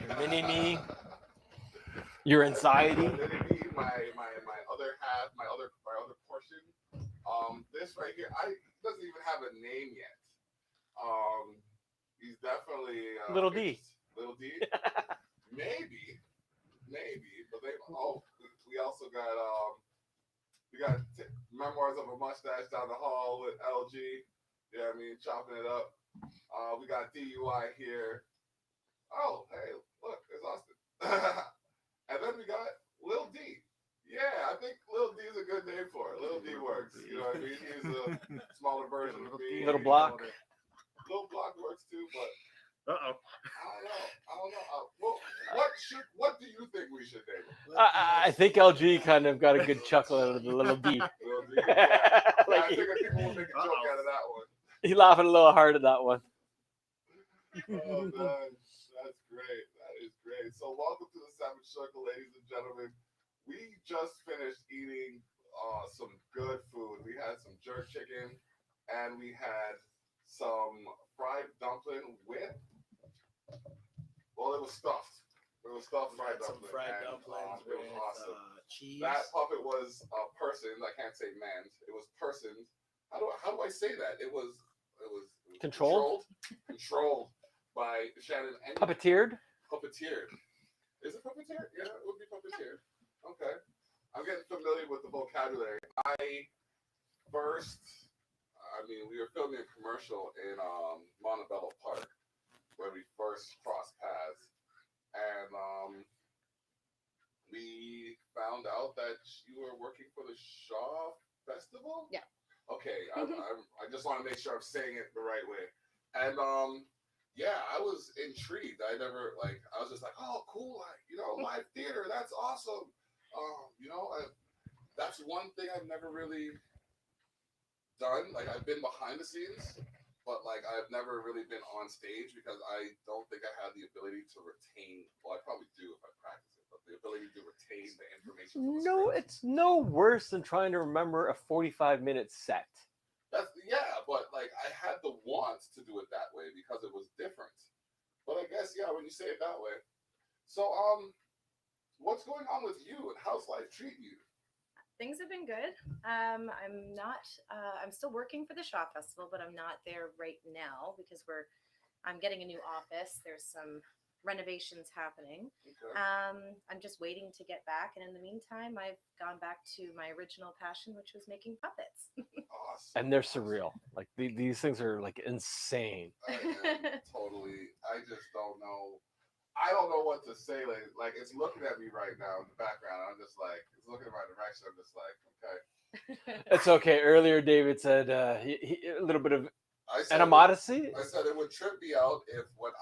Your mini-me. Your anxiety. My other half, my other portion. This right here, doesn't even have a name yet. He's definitely Little D. Little D. maybe, but we also got Memoirs of a Mustache down the hall with LG. Yeah, I mean chopping it up. We got DUI here. Oh, hey, look, it's Austin. And then we got Lil D. Yeah, I think Lil D is a good name for it. Lil D works. You know what I mean? He's a smaller version of me. Little Block. Little Block works too, but Uh-oh. I don't know. Well, what do you think we should name him? I think LG kind of got a good chuckle out of the Little D. Lil D? Yeah. Like I figured people would make a joke out of that one. he laughing a little hard at that one. Oh man, that's great. That is great. So welcome to the Savage Circle, ladies and gentlemen. We just finished eating some good food. We had some jerk chicken, and we had some fried dumpling with. Well, it was stuffed. It was stuffed fried dumpling. Fried dumplings it was awesome. Cheese. That puppet was persons. I can't say mans. It was persons. How do I say that? It was Controlled by Shannon Engemann. Puppeteered. Is it puppeteered? Yeah, it would be puppeteered. Okay. I'm getting familiar with the vocabulary. We were filming a commercial in Montebello Park where we first crossed paths. And we found out that you were working for the Shaw Festival? Yeah. Okay, I just want to make sure I'm saying it the right way. And yeah, I was intrigued. I was just like, oh, cool, live theater, that's awesome. That's one thing I've never really done. Like, I've been behind the scenes, but I've never really been on stage because I don't think I have the ability to retain. Well, I probably do if I practice it, but the ability to retain the information. No, it's no worse than trying to remember a 45-minute set. But I had the want to do it that way because it was different. But I guess when you say it that way. So what's going on with you and how's life treating you? Things have been good. I'm still working for the Shaw Festival, but I'm not there right now because I'm getting a new office. There's some renovations happening. Okay. I'm just waiting to get back, and in the meantime, I've gone back to my original passion, which was making puppets. Awesome. And they're surreal. Like these things are insane. I totally. I just don't know. I don't know what to say. Like it's looking at me right now in the background. I'm just like, it's looking in my direction. I'm just like, okay. It's okay. Earlier, David said a little bit of animosity. I said it would trip me out if when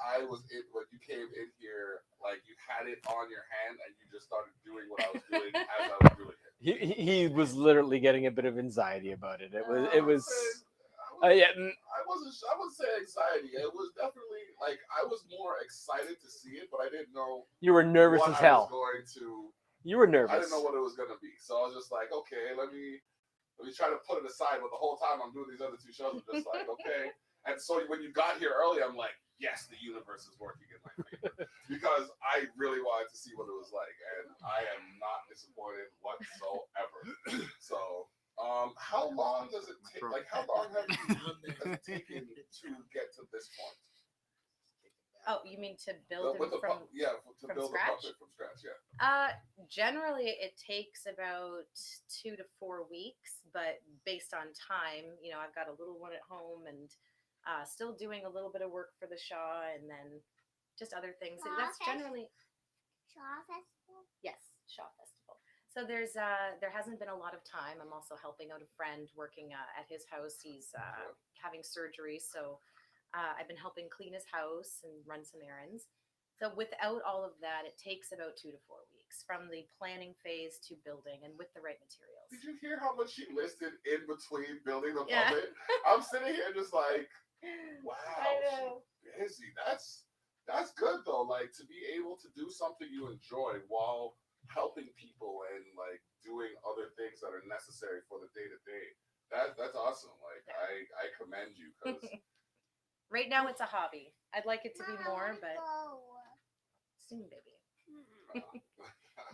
you came in here, you had it on your hand and you just started doing what I was doing as I was doing it. He was literally getting a bit of anxiety about it. It was. I wouldn't say anxiety. It was definitely I was more excited to see it, but I didn't know. You were nervous as hell. You were nervous. I didn't know what it was going to be, so I was just like, okay, let me try to put it aside. But the whole time I'm doing these other two shows, I'm just like, okay. And so when you got here early, I'm like, yes, the universe is working in my favor because I really wanted to see what it was like, and I am not disappointed whatsoever. So. How long does it take? How long has it taken to get to this point? Oh, you mean to build build scratch? The puppet from scratch. Yeah. Generally, it takes about 2 to 4 weeks, but based on time, I've got a little one at home and still doing a little bit of work for the Shaw, and then just other things. That's generally Shaw Festival. Yes, Shaw Festival. So there hasn't been a lot of time. I'm also helping out a friend working at his house. He's having surgery, so I've been helping clean his house and run some errands. So without all of that, it takes about 2 to 4 weeks from the planning phase to building and with the right materials. Did you hear how much she listed in between building the puppet? I'm sitting here just like, wow, she's busy. That's good though. To be able to do something you enjoy while helping people and doing other things that are necessary for the day-to-day. That's awesome. I commend you because Right now, it's a hobby. I'd like it to be more, but soon, baby.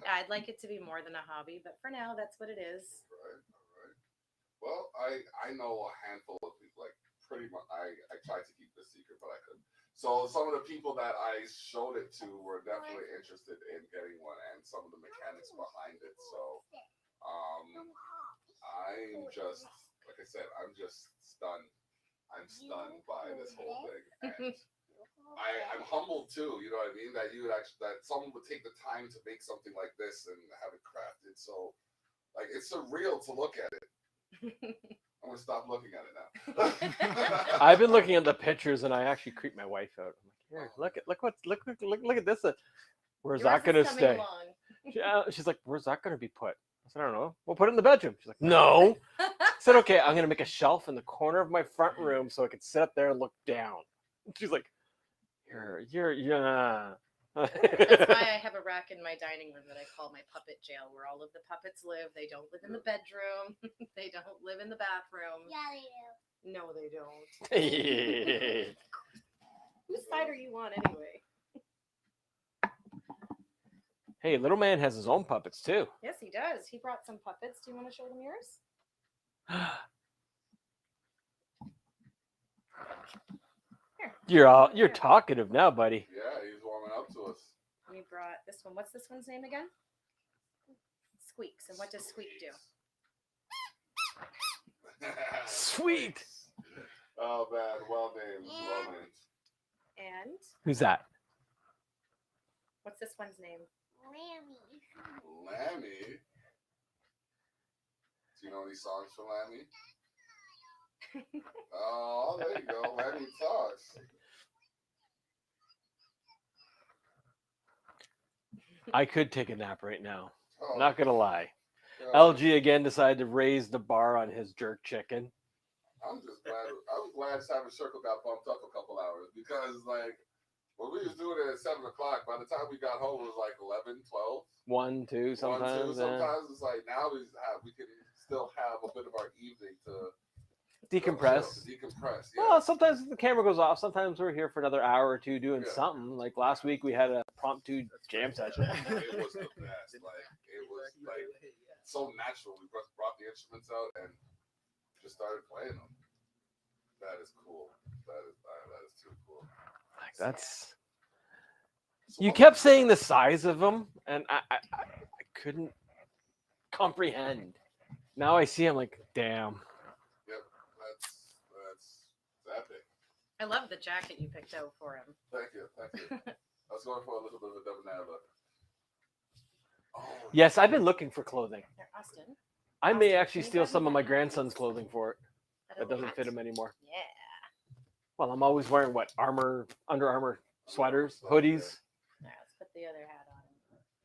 I'd like it to be more than a hobby, but for now, that's what it is. Right. Well, I know a handful of people. Like pretty much, I tried to keep this secret, but I couldn't. So some of the people that I showed it to were definitely interested in getting one, and some of the mechanics behind it. So I'm just, like I said, I'm just stunned. I'm stunned by this whole thing, and I'm humbled too. You know what I mean? That you would actually, that someone would take the time to make something like this and have it crafted. So, like, it's surreal to look at it. I'm gonna stop looking at it now. I've been looking at the pictures, and I actually creep my wife out. I'm like, here, look at this. Where's Yours that is gonna coming stay? along. She's like, where's that gonna be put? I said, I don't know. We'll put it in the bedroom. She's like, no. I said, okay, I'm gonna make a shelf in the corner of my front room so I can sit up there and look down. She's like, you're yeah. That's why I have a rack in my dining room that I call my puppet jail, where all of the puppets live. They don't live in the bedroom. They don't live in the bathroom. Yeah, they do. No, they don't. Whose side are you on anyway? Hey, little man has his own puppets too. Yes, he does. He brought some puppets. Do you want to show them yours? Here. You're talkative now, buddy. Yeah, he's warming up to us. We brought this one. What's this one's name again? Squeaks. And what does Squeak do? Sweet. Oh man, well named, well named. And Who's that? what's this one's name? Lammy. Do you know any songs from Lammy? Oh, there you go. Lammy talks. I could take a nap right now. Oh, Not gonna lie. God. LG again decided to raise the bar on his jerk chicken. I'm just glad. I was glad Savage Circle got bumped up a couple hours because, like, when we was doing it at 7 o'clock, by the time we got home, it was like 11, 12. 1, 2, sometimes. Sometimes it's like now we can still have a bit of our evening to Decompress. Decompress. Yeah. Well, sometimes the camera goes off. Sometimes we're here for another hour or two doing Yeah. something. Like last week, we had a promptu jam session. It was the best. Like it was like so natural. We brought the instruments out and just started playing them. That is cool. That is too cool. Like that's. So You what- kept saying the size of them, and I couldn't comprehend. Now I see. I'm like, damn. Yep, that's epic. I love the jacket you picked out for him. Thank you. I was going for a little bit of a debonair look. Oh, Yes, I've been looking for clothing. There, Austin. I may Austin, actually can you steal grab me some of my that hat? grandson's clothing for it. That little doesn't fit hat. him anymore. Yeah. Well, I'm always wearing what? Under Armour sweaters, hoodies. All right, let's put the other hat on.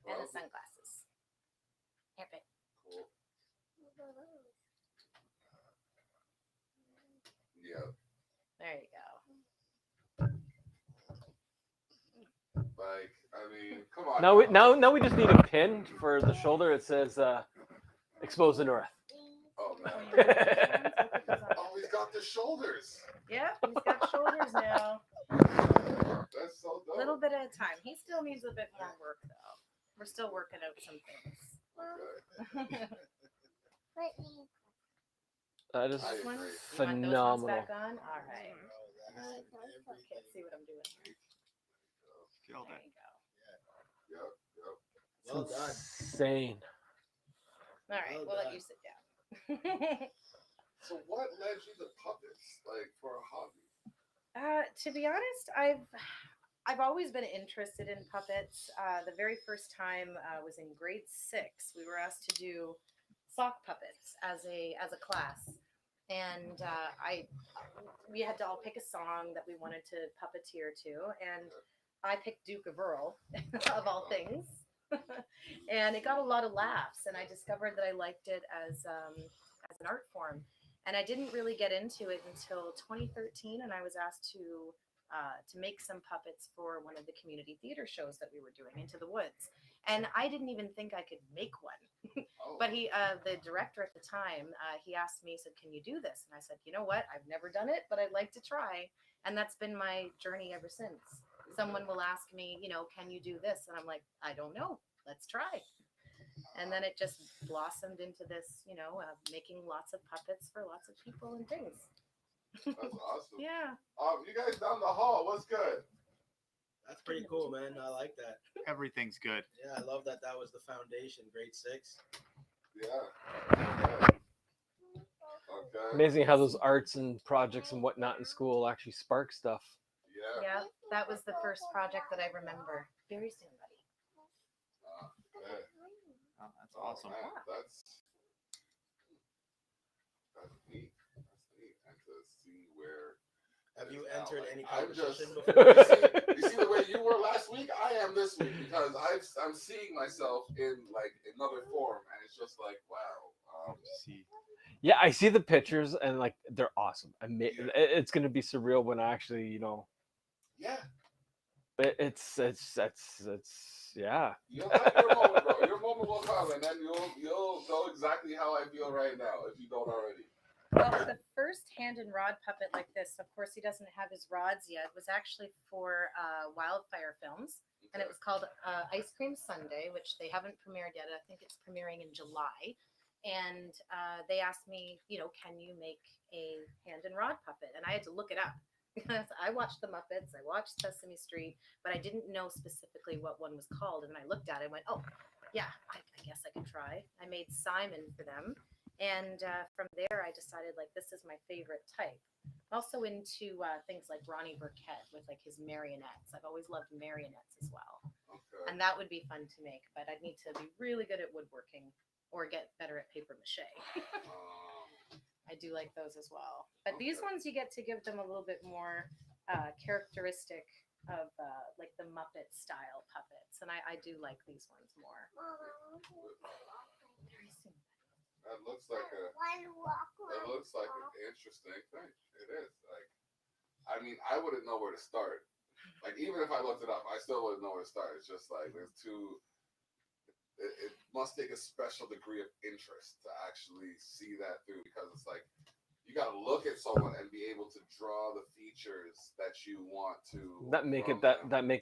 well, And the sunglasses. Here, babe. cool. Yeah, There you go. like I mean, come on. Now we just need a pin for the shoulder. It says "Expose the North." Oh man. Oh, Oh, he's got the shoulders. Yep, he's got shoulders now. That's so A dope. little bit at a time. He still needs a bit more work, though. We're still working out some things. Okay. That is I This one? agree. You want those ones phenomenal. back on? All right. Okay, let's see what I'm doing here. Killed There it. you go. Yep. Well done. Insane. All right, Well we'll let done. you sit down. So what led you to puppets, like for a hobby? To be honest, I've always been interested in puppets. The very first time was in grade 6. We were asked to do sock puppets as a class, and we had to all pick a song that we wanted to puppeteer to, and I picked Duke of Earl of all things, and it got a lot of laughs, and I discovered that I liked it as an art form. And I didn't really get into it until 2013, and I was asked to make some puppets for one of the community theater shows that we were doing, Into the Woods. And I didn't even think I could make one. Oh, But the director at the time, he asked me, he said, "Can you do this?" And I said, "You know what? I've never done it, but I'd like to try." And that's been my journey ever since. Someone will ask me, can you do this? And I'm like, I don't know. Let's try. And then it just blossomed into this, making lots of puppets for lots of people and things. That's awesome. Yeah. You guys down the hall, what's good? That's pretty cool, man. I like that. Everything's good. Yeah, I love that. That was the foundation, grade 6. Yeah. Okay. Amazing how those arts and projects and whatnot in school actually spark stuff. Yeah. Yeah. That was the first project that I remember. Very soon, buddy. Okay. Oh, that's awesome. Man, that's neat. That's neat. And to see where. Have you now, entered any I'm just. competition before? You see the way you were last week? I am this week because I'm seeing myself in like another form, and it's just like wow. See. Yeah, I see the pictures and like they're awesome. It's gonna be surreal when I actually, Yeah. It's yeah. You'll have your moment, bro. Your moment will come, and then you'll know exactly how I feel right now if you don't already. Well, the first hand and rod puppet like this, of course, he doesn't have his rods yet, was actually for Wildfire Films. And it was called Ice Cream Sunday, which they haven't premiered yet. I think it's premiering in July. And they asked me, can you make a hand and rod puppet? And I had to look it up because I watched the Muppets, I watched Sesame Street, but I didn't know specifically what one was called. And I looked at it and went, oh, yeah, I guess I could try. I made Simon for them. And from there, I decided, like, this is my favorite type. Also into things like Ronnie Burkett with, like, his marionettes. I've always loved marionettes as well. Okay. And that would be fun to make, but I'd need to be really good at woodworking or get better at paper mache. I do like those as well. But these ones, you get to give them a little bit more characteristic of, like, the Muppet style puppets. And I do like these ones more. Very soon. That looks like an interesting thing. It is. Like, I mean, I wouldn't know where to start. Like, even if I looked it up, I still wouldn't know where to start. It's just like there's too. It must take a special degree of interest to actually see that through because it's like you got to look at someone and be able to draw the features that you want to. That make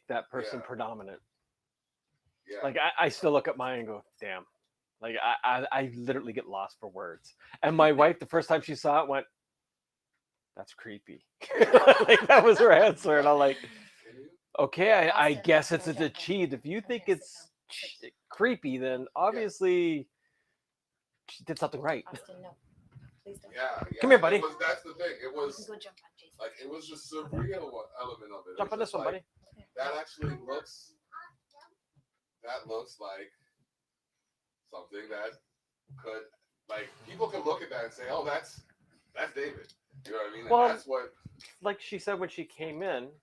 that person predominant. Yeah. Like I still look at mine and go, damn. Like I literally get lost for words. And my wife, the first time she saw it, went, "That's creepy." Like that was her answer, and I'm like, "Okay, I guess it's achieved. If you think it's creepy, then obviously she did something right." Austin, no. Please don't. Yeah. Come here, buddy. That's the thing. It You was can go jump on Jason. like it was the surreal element of it. Jump on this one, buddy. That actually looks. That looks like something that could, like, people could look at that and say, "Oh, that's David." You know what I mean? And Well, that's what. Like she said when she came in,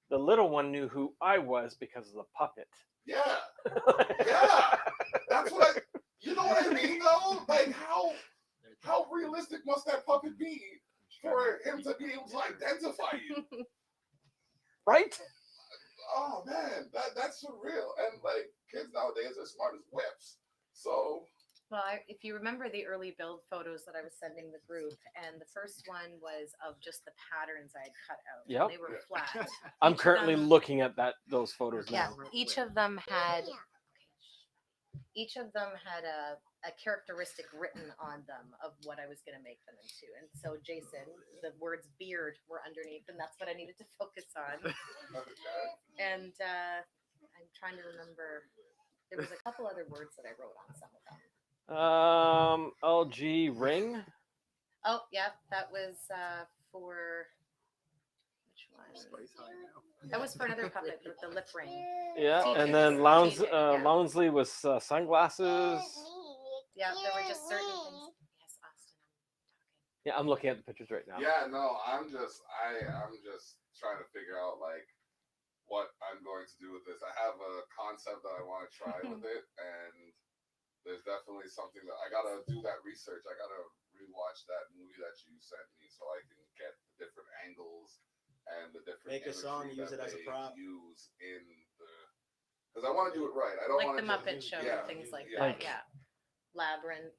the little one knew who I was because of the puppet. Yeah. Yeah. That's what you know what I mean, though? Like, how realistic must that puppet be for him to be able to identify you? Right? Oh man, that's surreal. And like kids nowadays are smart as whips. So Well, if you remember the early build photos that I was sending the group, and the first one was of just the patterns I had cut out. Yep. They were flat. I'm Each of currently them- looking at those photos Yeah, now. each of them had a characteristic written on them of what I was going to make them into. And so Jason, the words beard were underneath, and that's what I needed to focus on. And I'm trying to remember, there was a couple other words that I wrote on some of them. LG ring. Oh, yeah, that was for, which one? That was for another puppet with the lip ring. Yeah, TJ. and then TJ, yeah. Lounsley was sunglasses. Yeah, there were just certain things. Yes, Austin, I'm talking. Yeah, I'm looking at the pictures right now. yeah, no, I'm just trying to figure out like what I'm going to do with this. I have a concept that I want to try with it, and there's definitely something that I gotta do that research. I gotta rewatch that movie that you sent me so I can get the different angles and the different Make a song, imagery use that it as a they prop. use in the because I want to do it right. I don't Like want the to Muppet Show yeah, and things like yeah. that. Yeah. Labyrinth.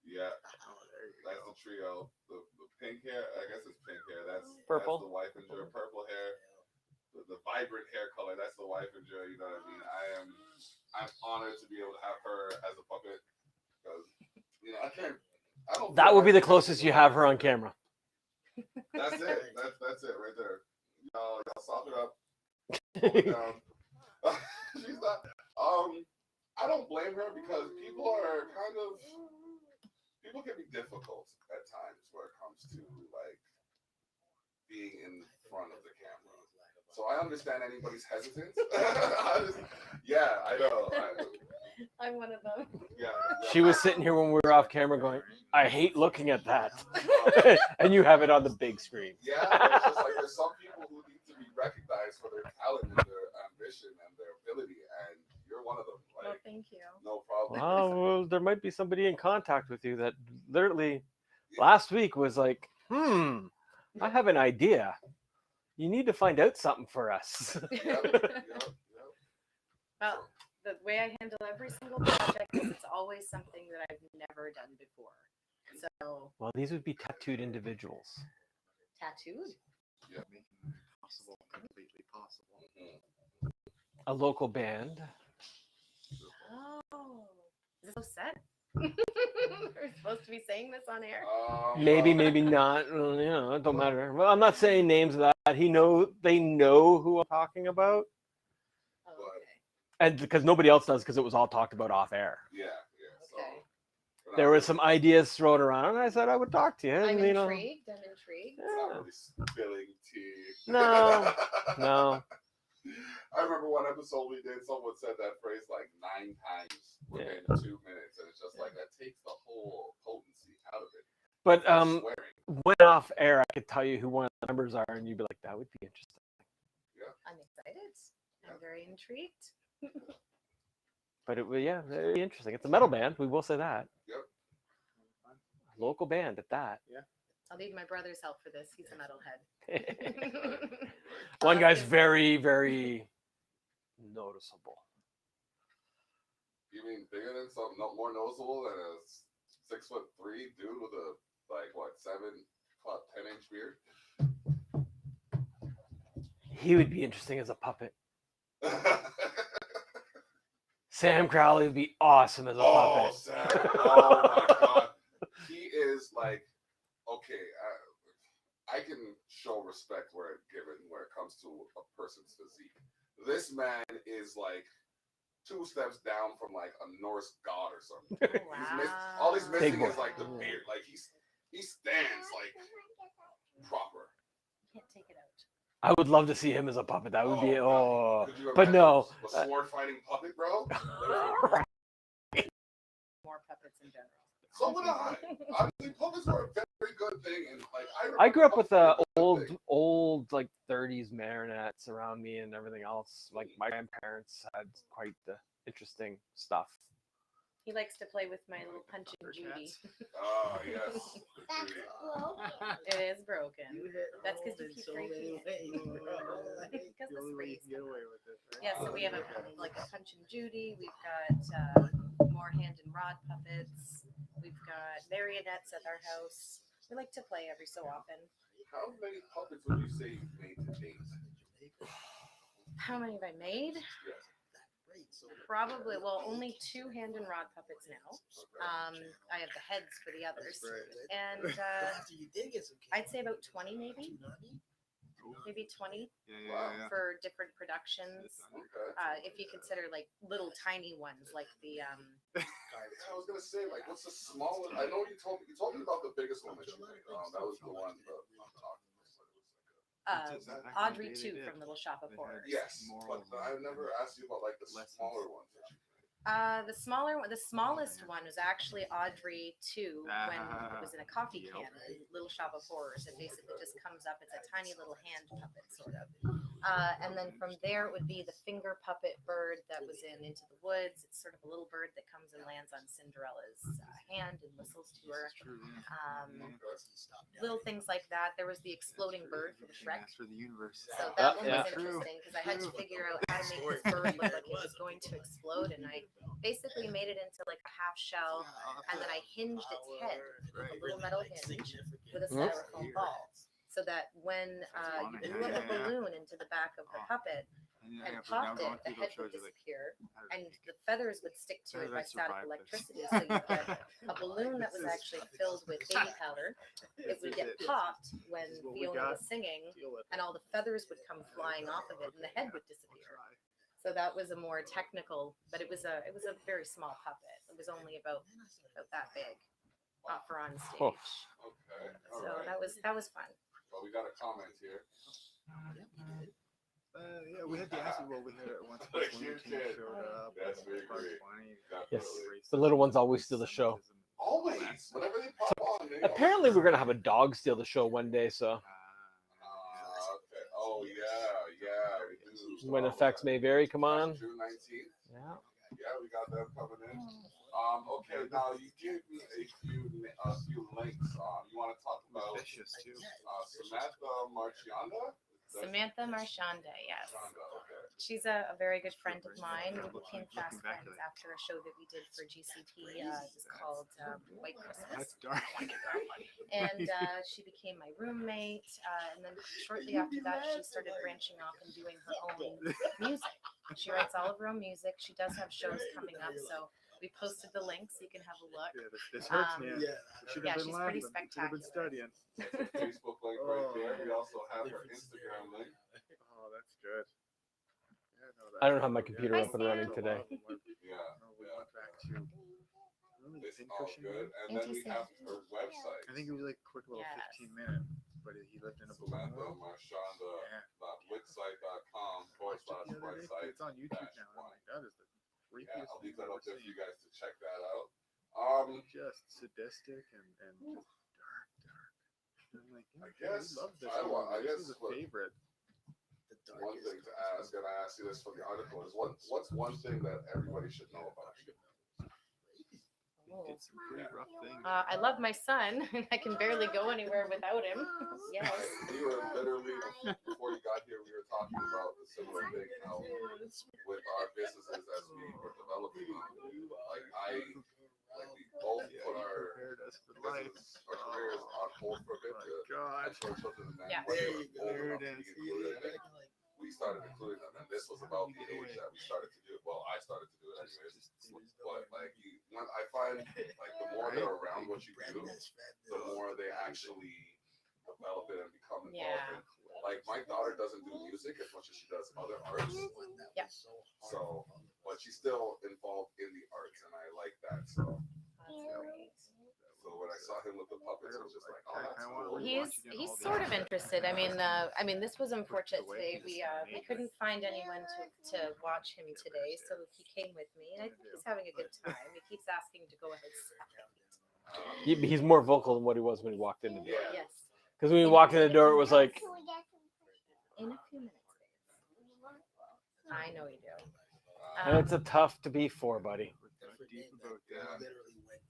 Yeah, Oh, there you that's go. the trio. The pink hair. I guess it's pink hair. That's Purple. That's the wife and Jer. Purple hair. The vibrant hair color. That's the wife and Jer. You know what I mean? I'm honored to be able to have her as a puppet because you know I can't. I don't. That feel would be like the closest you have her on camera. That's it. That's it right there. Y'all soften it up. Hold it down. She's not. I don't blame her because people can be difficult at times where it comes to like being in front of the camera. So I understand anybody's hesitance. I know. I'm one of them. Yeah. She was sitting here when we were off camera going, I hate looking at that. And you have it on the big screen. Yeah, it's just like there's some people who need to be recognized for their talent and their ambition and their ability, and you're one of them. Well, Like, thank you. no problem. Well, there might be somebody in contact with you that literally last week was like, I have an idea. You need to find out something for us. Yep. Well, the way I handle every single project is it's always something that I've never done before. So Well, these would be tattooed individuals. tattooed. Yeah. Making it possible, completely possible. A local band. Oh, is this so set? We're supposed to be saying this on air. Maybe, maybe not. Well, you know, it don't matter. Well, I'm not saying names of that. They know who I'm talking about. Oh, okay. And because nobody else does, because it was all talked about off air. Yeah. So, Okay. but There was some ideas thrown around, and I said I would talk to you. I'm And, you know, intrigued. I'm intrigued. It's not yeah. really spilling tea. No. I remember one episode we did, someone said that phrase like 9 times within 2 minutes, and it's just like that takes the whole potency out of it. But Swearing. when off air, I could tell you who one of the members are, and you'd be like, that would be interesting. I'm excited. I'm very intrigued. But it would, yeah, very interesting. It's a metal band. We will say that. Yep. Local band at that. I'll need my brother's help for this. He's a metalhead. One guy's very, very noticeable. You mean bigger than something more noticeable than a 6'3" dude with a 10-inch beard? He would be interesting as a puppet. Sam Crowley would be awesome as a puppet. Sam! Oh my god, he is like okay. I can show respect where it comes to a person's physique. This man is like 2 steps down from like a Norse god or something. Wow. All he's missing Big is boy. like the beard. Like he stands like proper. Can't take it out. I would love to see him as a puppet. That would be Could you but imagine no. a sword fighting puppet, bro. More puppets in general. So would I. Honestly, puppets are a very good thing, and like I grew up with puppets were a good thing. old like 30s marionettes around me and everything else. Like my grandparents had quite the interesting stuff. He likes to play with my little punching Judy. Oh yes. That's cool. It is broken. You hit That's home 'cause you in keep so breaking many it. ways, bro. Like, Because The this only way you race. can get away with it. Right? Yeah, so we have a punching Judy. We've got more hand and rod puppets. We've got marionettes at our house. We like to play every so often. How many puppets would you say you've made to date? How many have I made? Yes. Probably, well, only 2 hand and rod puppets now. I have the heads for the others. And After you did get some I'd say about 20 maybe. Maybe 20 Yeah. for different productions. Okay. If you consider like little tiny ones, like the I was gonna say, like, what's the smallest? I know you told me about the biggest one that you made. That was the one. Audrey 2 from Little Shop of Horrors. Yes, but I've never asked you about like the smaller ones. That you The smallest one was actually Audrey 2 when it was in a coffee can in Little Shop of Horrors. It basically just comes up. It's a tiny little hand puppet, sort of. And then from there, it would be the finger puppet bird that was in Into the Woods. It's sort of a little bird that comes and lands on Cinderella's hand and whistles to her. Little things like that. There was the exploding bird for the Shrek. For the universe. So that one Yeah. was interesting because I had to figure out how to make this bird look like it was going to explode, and I basically made it into like a half shell, and then I hinged its head with a little metal hinge with a styrofoam ball, so that when you blew up a balloon into the back of the puppet and popped it, the head would disappear, and the feathers would stick to it by static electricity. So you get a balloon that was actually filled with baby powder. It would get popped when Fiona was singing, and all the feathers would come flying off of it, and the head would disappear. So that was a more technical, but it was a very small puppet. It was only about that big for on stage. Oh. Okay. All So right. that was fun. Well, we got a comment here. Yeah, we had the acid. Well, we had it once. Like When you the team did. showed up. That's it was very quite great. funny. Yes. Definitely. The little ones always steal the show. Always. Whenever they pop on. They Apparently, we're gonna have a dog steal the show one day. So Okay. Oh yeah, we do. when effects may vary, come on. June 19th. Yeah. Yeah, we got them coming in. Okay, now you gave me a few links. You want to talk about Vicious too. Samantha Marchionda? Samantha Marchionda, yes. Marchionda, okay. She's a very good friend of mine. We became fast friends after a show that we did for GCP. It was called White Christmas. That's dark. And she became my roommate. And then shortly after that, she started branching off and doing her own music. She writes all of her own music. She does have shows coming up. So we posted the link so you can have a look. Yeah, this hurts, man. Yeah. Should Yeah, have been she's pretty laughing. Should have been spectacular. studying. Facebook link right there. We also have her Instagram link. Oh, that's good. Yeah, no, I don't have my computer Hi, up and running Sam. today. Yeah, No, we yeah. went back to really It's pin all cushion. good. And Thank then you, we Sam. have her website. I think it was like a quick little Yes. 15-minute, but he lived in a balloon. Samantha Marchionda. Yeah. Wixsite.com Watched it the other day. /website. It's on YouTube now. I'm like, that is the Yeah, creepiest I'll thing leave that I've up there ever for you seen. guys to check that out. Just sadistic and just dark. I'm like, I yeah, guess we love this. I movie. guess This is a what- favorite. One thing to ask, and I asked you this from the article, is what's one thing that everybody should know about you? Oh. Did some pretty rough things. I love my son. I can barely go anywhere without him. Yes. We were literally, before you got here, we were talking about the similar thing, how with our businesses as we were developing them, we both put our Prepared us for life. business, our careers on hold for a bit My to God. ensure children and men Yeah. were There you go. old There enough it to is. be included in it. We started including them, and this was about the age that we started to do it. Well, I started to do it anyways. But when I find the more they're around what you do, the more they actually develop it and become involved. Yeah. In. My daughter doesn't do music as much as she does other arts. Yeah. So, but she's still involved in the arts, and I like that. So when I saw him with the puppets, I was just like, oh, that's cool. He's sort of interested. I mean, this was unfortunate today. We couldn't find anyone to watch him today, so he came with me, and I think he's having a good time. He keeps asking to go ahead. He's more vocal than what he was when he walked in the door. Yeah. Yes. Because when he walked in the door, it was like, In a few minutes. I know you do. and it's a tough to be for, buddy. Deep about Yeah. that.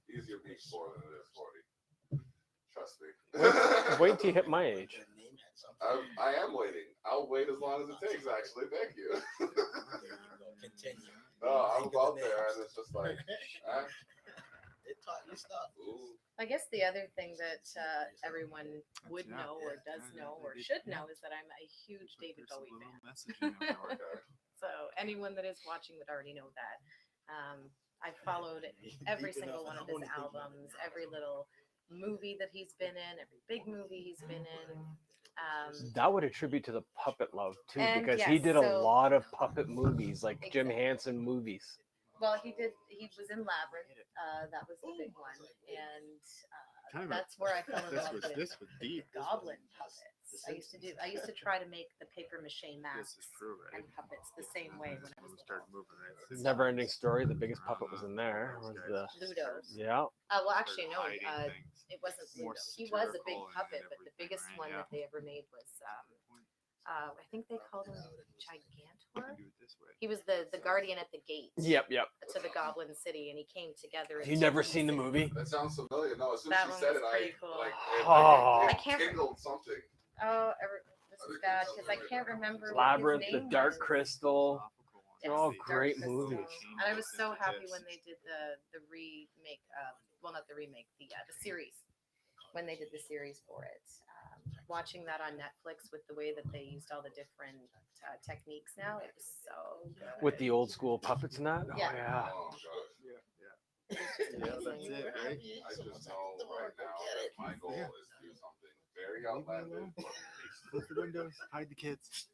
Easier being 4 than it is 40. Trust me. Wait till you hit my age. I am waiting. I'll wait as long as it takes, actually. Thank you. Continue. No, I'm about there, and it's just like, They taught you stuff. ooh. I guess the other thing that everyone would know or does know or should know is that I'm a huge David There's a Bowie little fan. message in there. Okay. So anyone that is watching would already know that. I followed every single one of his albums, every little movie that he's been in, every big movie he's been in. That would attribute to the puppet love too, And because he yes, did a so- lot of puppet movies, like Jim Exactly. Henson movies. Well, he was in Labyrinth. That was the big one. And Time out. that's where I fell in love with This was deep. goblin puppets. I used to try to make the paper mache This masks is true, right? and puppets the same way when I was We little. started moving, right? Never ending story. The biggest puppet was in there. Was the Ludo. yeah. Well, actually, no. Hiding things. It wasn't More Ludo. He was a big satirical and puppet, but the everything, biggest right? one Yeah. that they ever made was I think they called him You Gigantor. can do it this way. He was the guardian at the gate. Yep. To the Goblin City, and he came together. You never seen the movie? That sounds familiar. No, as soon That as one she said was it, pretty cool. Oh. it I can't- kindled something. Oh, this is bad because I can't remember Labyrinth, what his The name Dark was. Crystal. They're all Dark great Crystal. movies. And I was so happy when they did the remake. Well, not the remake, the series. When they did the series for it, watching that on Netflix with the way that they used all the different techniques now, it was so good. With the old school puppets and that? Yeah. Oh, yeah. Oh, gosh. Yeah, that's it, right? I just know right now that my goal is to do something very outlandish. but Close the windows, hide the kids.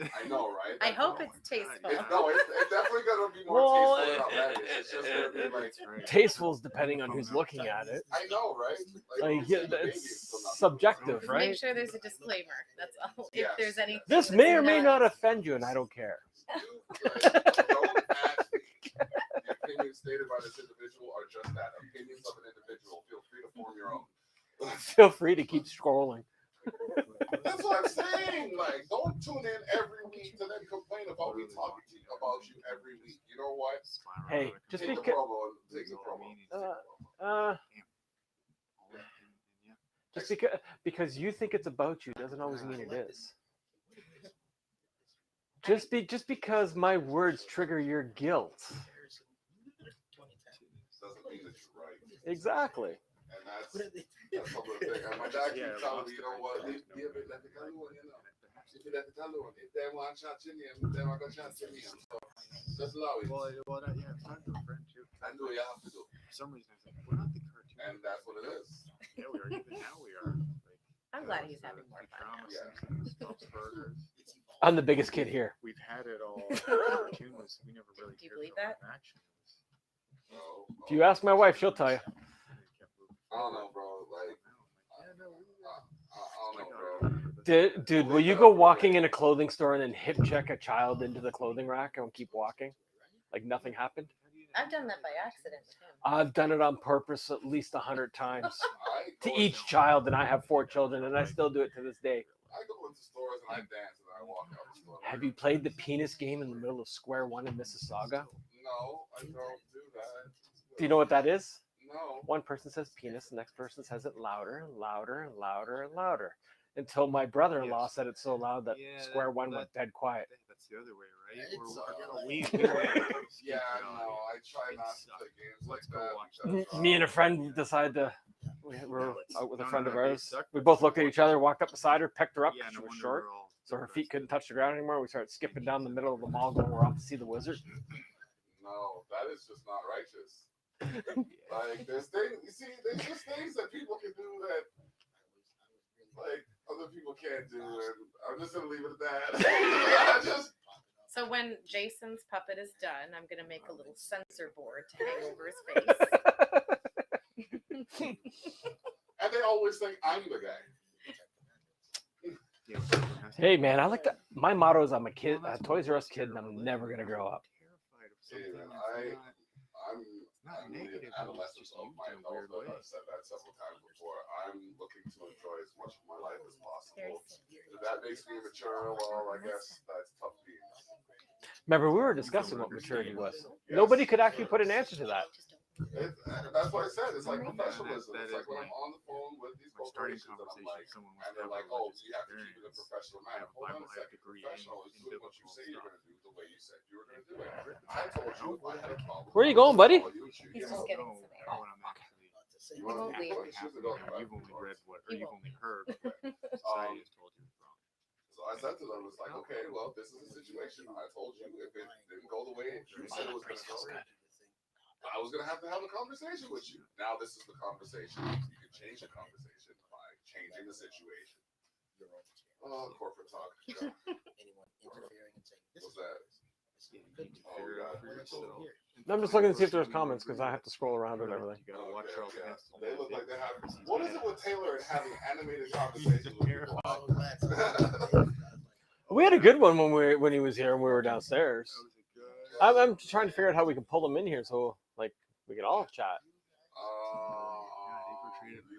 I know, right? I hope Oh it's my God, tasteful. It's definitely gonna be more Well, tasteful than outlandish. It's just gonna be like, That's right. Tasteful's depending on who's looking at it. I know, right? Like, I'm yeah, saying the baby is it's still not- subjective, Just right? make sure there's a disclaimer. That's all. Yes. If there's anything. This that's may or may not offend you, and I don't care. Don't ask me. The opinions stated by this individual are just that, opinions of an individual. Feel free to form your own. Feel free to keep scrolling. That's what I'm saying. Like, don't tune in every week to then complain about me talking to you about you every week. You know what? Hey, just Take the because promo. Take the promo. just because you think it's about you doesn't always mean it is. Just because my words trigger your guilt. Doesn't mean that you're right. Exactly. And that's some of the thing. And my dad keeps telling me, you know what? If they want to chat to me, they want to chat to me. So just allow it. Well, yeah, it's time to a friend too. And do what you have to do. For some reason, I was like, we're not the cartoon. And that's what it is. Yeah, we are. Even now, we are. Like, I'm glad he's having more fun now. I'm the biggest kid here. We've had it all. Cartoon was, we never really. Do you cared believe for that? live action. If you ask my wife, she'll tell you. I don't know, bro. Like, I don't know, bro. Dude, will you go walking in a clothing store and then hip check a child into the clothing rack and keep walking? Like nothing happened? I've done that by accident with him. I've done it on purpose at least 100 times I to go each child, and I have 4 children, and I still do it to this day. I go into stores and I dance and I walk out the store. Have you played the penis game in the middle of Square One in Mississauga? No, I don't do that. Do you know what that is? No. One person says penis, the next person says it louder and louder and louder and louder. Until my brother-in-law said it so loud that Square One went dead quiet. That's the other way, right? Yeah, no, I try not to play games like Let's go that. watch because, Me and a friend decided to. We're out with a friend of ours. We both looked at each other, walked up beside her, picked her up because she was short, so her feet couldn't touch the ground anymore. We started skipping down the middle of the mall, going, "We're off to see the wizard." No, that is just not righteous. Like, there's things, you see, there's just things that people can do that, like, other people can't do, and I'm just gonna leave it at that. So when Jason's puppet is done, I'm gonna make a little sensor board to hang over his face. And they always think I'm the guy. Hey man, I like that. My motto is I'm a kid, a Toys R Us kid, and I'm never gonna grow up. Hey, man, I'm really an adolescent of my adulthood. I've said that several times before. I'm looking to enjoy as much of my life as possible. If that makes me mature, well, I guess that's tough beans. Remember, we were discussing what maturity was. Yes. Nobody could actually put an answer to that. That's what I said. It's like professionalism. It's like when I'm on the phone with these corporations and I'm like, and they're like, "Oh, so you have to keep it a professional manner." Hold on a second. Professional is doing what you say you're going to do the way you said you were going to do it. I told you if I had a problem. Where are you going, buddy? He's just getting some air. You He won't leave. You've only read what, or He you've won't. only heard what society has told you is wrong. So I said to them, it's like, okay, well, this is the situation. I told you if it didn't go the way you said it was going to go, I was going to have a conversation with you. Now this is the conversation. You can change the conversation by changing the situation. Oh, corporate talk. Yeah. What's that? Oh, God. I'm just looking to see if there's comments because I have to scroll around and everything. You gotta watch Charles Yeah. Manson. They look like they have. What is it with Taylor and having animated conversations with people? We had a good one when he was here and we were downstairs. That was a good. I'm trying to figure out how we can pull him in here so like we can all chat. The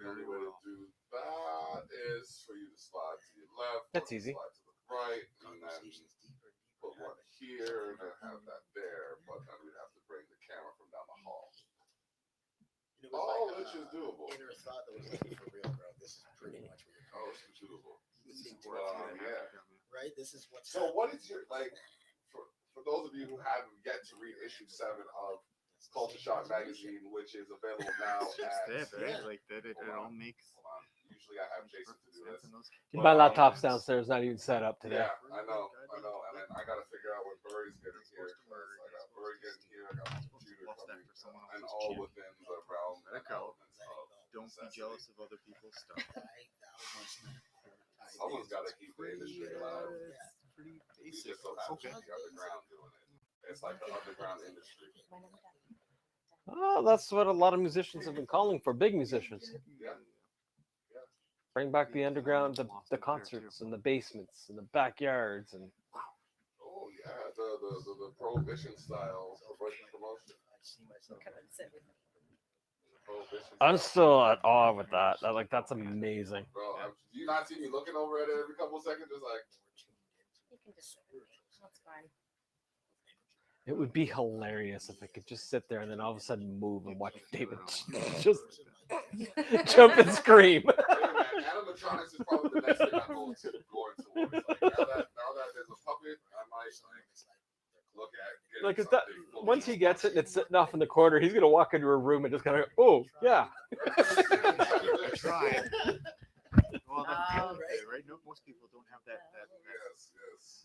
only way to do that is for you to slide to your left. That's or easy. Slide to the right. which is doable. inner thought that was like, for real, bro. This is pretty much what you're Oh, it's doable. This is Yeah. right? This is what's So what is your like for those of you who haven't yet to read issue 7 of Culture Shock magazine, which is available now at right? Like that, it all makes hold on. Usually I have Jason to do this. sense in those. My laptop's downstairs, not even set up today. Yeah, I know. And then I gotta figure out when Burry's getting here. I got Burry getting here, I got my computer coming, and all within the realm and elements of Don't be necessity. jealous of other people's stuff. Someone's gotta keep the industry alive. Pretty You basic. just so happen Okay. to be underground doing it. It's like the underground industry. Oh, that's what a lot of musicians have been calling for. Big musicians. Yeah. Bring back the underground, the concerts and the basements and the backyards and Oh yeah, the prohibition style promotion. Prohibition I'm style. still at awe with that. That's amazing. Bro, do you not see me looking over at it every couple of seconds? Just like, You can just sit with me. That's fine. It would be hilarious if I could just sit there and then all of a sudden move and watch David just jump and scream. hey man, animatronics is probably the next thing I'm going towards. Like now that there's a puppet, I might look at Like getting if that, something fully once he gets it and it's sitting off in the corner, he's gonna walk into a room and just kind of, oh yeah. I tried. Well, right? No, most people don't have that Yes.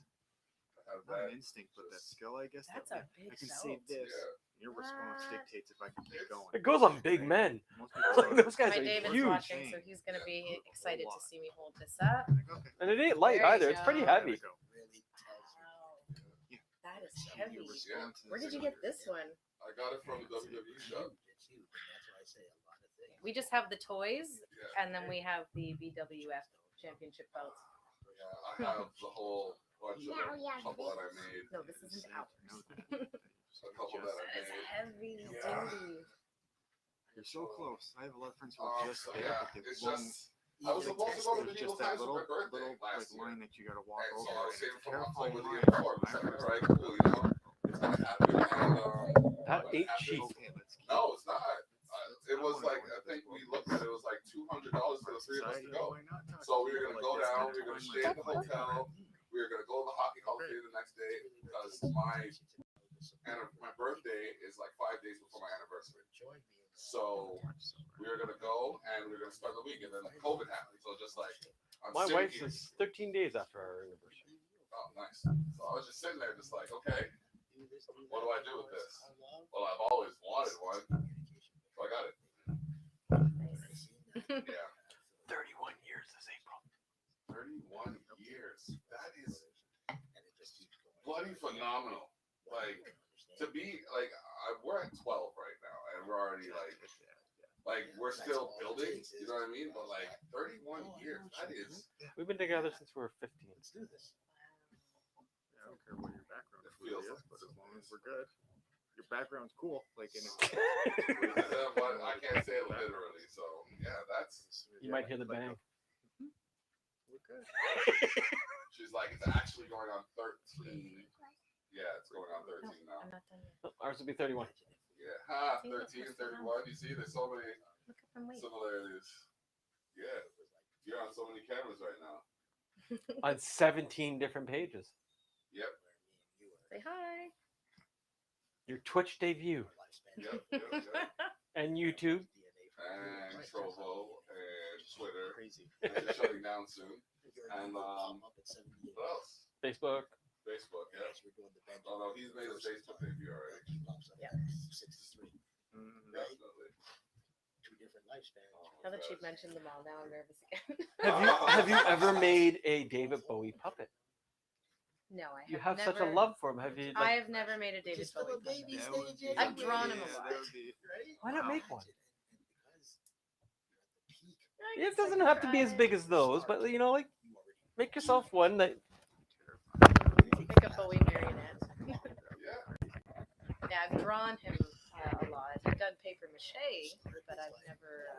I have not that. an instinct, but that skill, I guess. That's that a big I can belt. save this. Yeah. Your response dictates if I can keep going. It goes on big men. Most people Like those guys My are David's huge, watching, so he's gonna be excited to see me hold this up. Okay. and it ain't light There you either. It's pretty go. There heavy. we go. Wow. Yeah. That is Your heavy. response Where is- did you get this one? I got it from the WWE shop. things. We just have the toys, Yeah. and then we have the BWF championship belts. Yeah, I have the whole bunch of them, couple that I made. No, this isn't out. A couple that I That is made. heavy Yeah. duty. You're so close. I have a lot of friends who Oh, are just so there, yeah, but they've it's blown. just. I was supposed to go to There's medieval just that times for little, my birthday little last year. line that you gotta walk And over. so I was and saving it's for my terrifying phone with the line. year before. I It's like, remember all right, that. cool, you know, it's gonna happen. And That when it ain't happened- cheap. Okay, let's keep No, it's not. It was like I think we looked at it was like $200 for the three of us to go. Why not talk So we to were people gonna go like this? down. That's We were gonna why stay in the my- hotel. We were gonna go to the Hockey Hall of Fame the next day because my birthday is like 5 days before my anniversary. So we were gonna go and we were gonna spend the week, and then COVID happened. So just like I'm My sitting wife's here. is 13 days after our anniversary. Oh, nice. So I was just sitting there, just like, okay, what do I do with this? Well, I've always wanted one, so I got it. Nice. Yeah, 31 years this April. 31 years. That is bloody phenomenal. Like to be like, we're at 12 right now, and we're already like we're still building. You know what I mean? But like 31 years, that is. We've been together since we were 15. Let's do this. I don't care what your background It feels really is, like but as long as we're good. Your background's cool. Like in But I can't say it literally, so yeah, that's. You might hear the bang. We're good. She's like, it's actually going on 13. Yeah, it's going on 13 now. I'm not done yet. Ours will be 31. Yeah, 13, 31. You see, there's so many Look up and wait. similarities. Yeah, you're on so many cameras right now. On 17 different pages. Yep, Say hi. Your Twitch debut yep. and YouTube. And Trovo and Twitter. Crazy. Which is shutting down soon. And what else? Facebook. Facebook, yeah. Oh no, he's made his Facebook debut already. Yeah. 63. Definitely. Two different lifespans. Oh, Now that gosh. you've mentioned them all, now I'm nervous again. Have you ever made a David Bowie puppet? No, I have You have never, such a love for him. Have you? I Like, have never made a David Just little Bowie. baby That would stages. be- I've drawn him a yeah, lot. that would be- why not make one? I It guess I doesn't could have to be try as it. big as those, but you know, like make yourself one that. Like a Bowie marionette. Yeah. Yeah, I've drawn him a lot. I've done paper mache, but I've never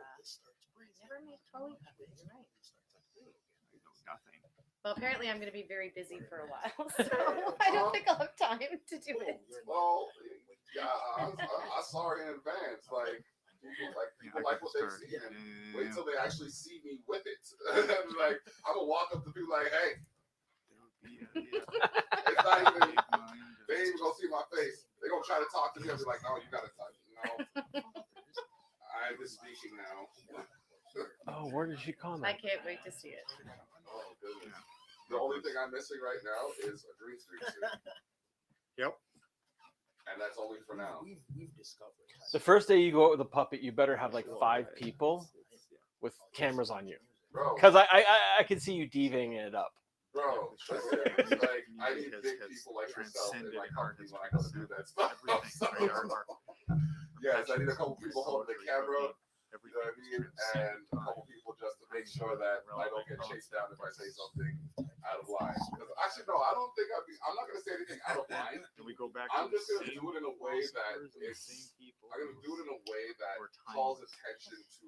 made Bowie puppets. You're right. I know nothing. Well, apparently I'm going to be very busy for a while, so I don't think I'll have time to do it. Well, yeah, I saw her in advance. Like, People like what they see, and wait till they actually see me with it. Like I'm gonna walk up to people like, hey, it's not even. They ain't even gonna see my face. They gonna try to talk to me. I'll be like, no, you gotta touch. No, I'm just speaking now. Oh, where did she I comment? can't wait to see it. Oh goodness. The only thing I'm missing right now is a green screen suit. Yep. And that's only for now. We've discovered. The first day you go out with a puppet, you better have like 5 people with cameras on you, Bro, because I can see you diving it up. bro, listen, like I need big people like yourself in my company when I go to do that stuff. So, yes, I need a couple people holding the camera. You know what I mean? And a couple people just to make sure that I don't get chased down if I say something out of line. Because actually, no, I don't think I'm not going to say anything out of line. We go back. I'm just going to do it in a way that it's. I'm going to do it in a way that calls attention to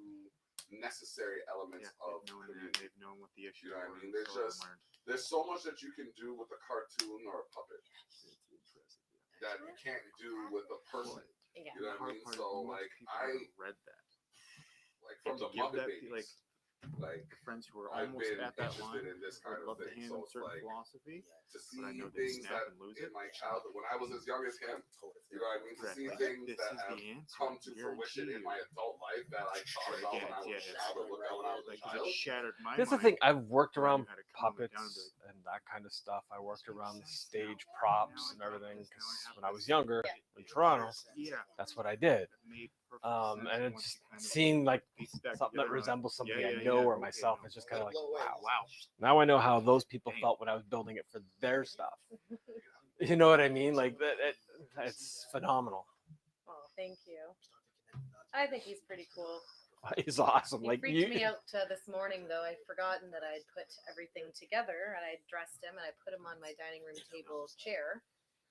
necessary elements of community. They've known what the issue. You know what I mean? There's so much that you can do with a cartoon or a puppet that you can't do with a person. Yeah. You know what I mean? So like I read that. like from the Muppet Babies, like Friends who are I've almost been at that interested line. in this kind I'd of love to thing. hand So them it's certain like philosophy. to see I know they things snap that and lose in it. my childhood when I was as young as him, you know what I mean? To see Correct. things This that is have the answer. come to Guarantee fruition in you. my adult life that I thought about when I was a child or looked at when I was a Like child. it shattered my Here's the mind. thing: I've worked when I around knew how to calm it down puppets and be like, and that kind of stuff. I worked around the stage props and everything because when I was younger in Toronto, yeah, that's what I did. that made perfect And sense it's once you kind of seeing like piece it back something that together, like, resembles somebody yeah, I yeah, know yeah, or okay, myself. no, It's just kind of like, wow. now I know how those people Damn. felt when I was building it for their stuff. You know what I mean? Like it's phenomenal. Oh, thank you. I think he's pretty cool. He's awesome. He Like freaked me out this morning, though. I'd forgotten that I'd put everything together, and I dressed him, and I put him on my dining room table chair.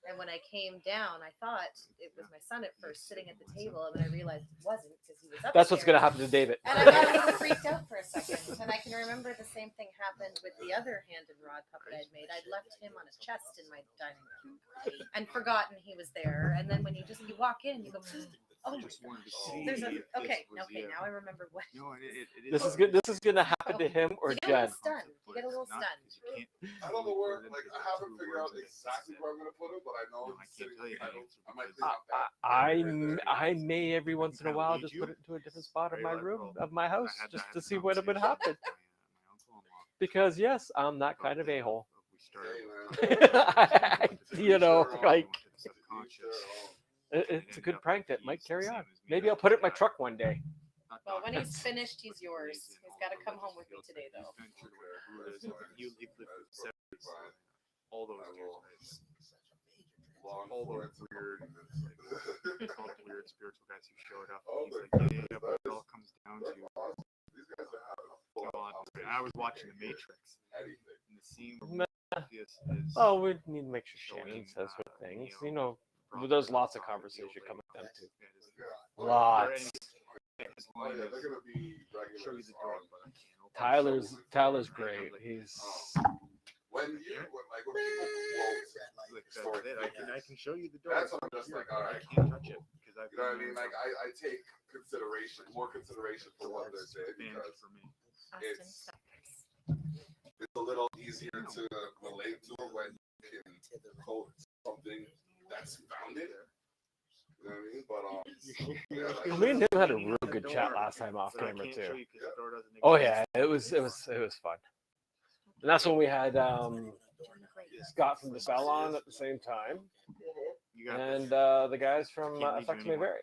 And when I came down, I thought it was my son at first sitting at the table, and then I realized it wasn't because he was upstairs. That's what's gonna happen to David. And I got a little freaked out for a second. And I can remember the same thing happened with the other hand and rod puppet I'd made. I'd left him on a chest in my dining room and forgotten he was there. And then when you walk in, you go, oh, Just wanted to see there's if this okay, was, now I remember what. No, it This is good. This is gonna happen to him or You get a Jen. little stunned. You get a little stunned. I don't know where, like, I haven't figured out exactly where I'm gonna put him, but I know I he's can't sitting. tell you. I might clean up that. I may every once in a while just put it into a different spot of my room of my house just to see what would happen. Because yes, I'm that kind of a-hole. You know, like it's a good prank that might carry on. Maybe I'll put it in my truck one day. Well, when he's finished, he's yours. He's got to come home with me today, though. All those guys, all those weird spiritual guys who showed up. He's like, yeah, but it all comes down to God. And I was watching The Matrix, and the scene where Morpheus is. Oh, we need to make sure Shannon says her things. You know, there's lots of conversation coming down too. Lots. Oh yeah, they're gonna be Show you regulars. the door, but I can't open it. Tyler's great. He's When you like when people quote Like, that's it. I can show you the door. That's what I'm just like, all right. I can't touch it because I've. You know what I mean? Like I take more consideration for what they're saying because for me. Austin, It's- stop this. it's a little easier to relate to when you can quote something that's founded. You know what I mean? But yeah, like, me and him had a real good chat last time off But I camera can't show too. you 'cause the door doesn't Oh exist. yeah, it was fun. And that's when we had Scott from the Spell on at the same time, You got and the guys from Can't leave Affect you Me anymore. Very.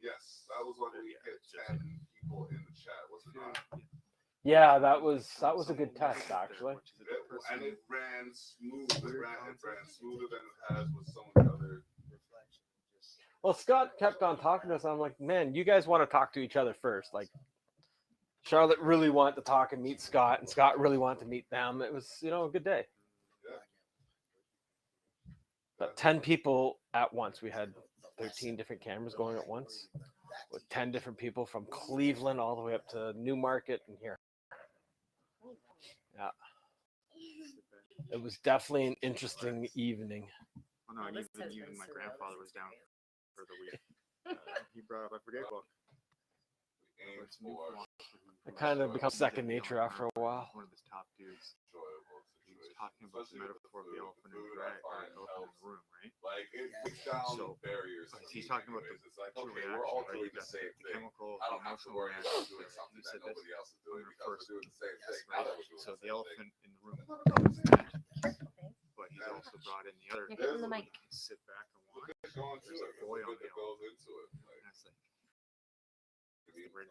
yes, that was when we hit 10 people in the chat. Was it not? Yeah, that was a good test actually. And it ran smooth. It ran smoother than it has with some of the other. Well, Scott kept on talking to us. I'm like, man, you guys want to talk to each other first. Like, Charlotte really wanted to talk and meet Scott, and Scott really wanted to meet them. It was, a good day. But 10 people at once. We had 13 different cameras going at once with 10 different people from Cleveland all the way up to Newmarket and here. Yeah. It was definitely an interesting evening. Oh, no, and This has even been my surreal. grandfather This was down experience. for the week. He brought up a forget book. aim It's a new for philosophy. It kind of becomes second nature after a while. One of his top dudes. enjoyable He was situation. talking about the Especially with metaphor of the food. elephant in Food, the I bag, find elephant in helps. the room, right? Like it breaks down So, barriers. but for he's me talking about anyways. the It's like, two okay, we're all reactions, right? doing You the got same the thing. chemical, I don't have to emotional worry reaction. about doing something You that said this. nobody else is doing I'm because first- we're doing the same Yes, thing. right? Now that we're doing So the the same elephant in the room is that, Thanks. but he's also brought in the other. You're hitting the mic. Sit back and watch. thing. There's going to There's a it. boy There's on a the bit that goes into it. Like, And it's like,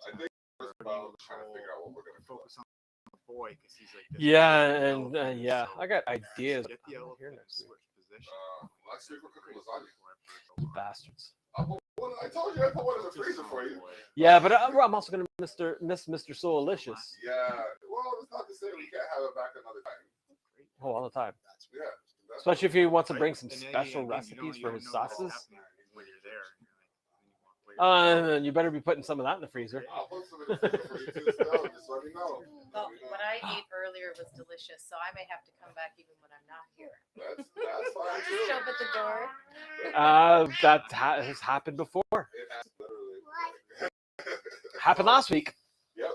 I think it's about trying to figure out what we're gonna focus on the boy because he's like. This Yeah, big and elephant, yeah, so I got ideas. Get the I'm not here elephant next week. switch position. Last week we're cooking lasagna. Bastards. Well, I told you I put one in the freezer for you. Yeah, but I'm also gonna miss Mr. Soulicious. Yeah. Well, it's not to say we can't have it back another time. Oh, all the time. That's Yeah. that's Especially if he wants to Right? bring some And then special again, you don't- recipes you for don't his know what's sauces. happening when you're there. And you're like, when you walk away, And you better be putting some of that in the freezer. I'll put some in the freezer for you too. Still, just let me know. Well, what I ate earlier was delicious, so I may have to come back even when I'm not here. That's fine too. Show up at the door. That has happened before. It has literally. Happened last week. Yep.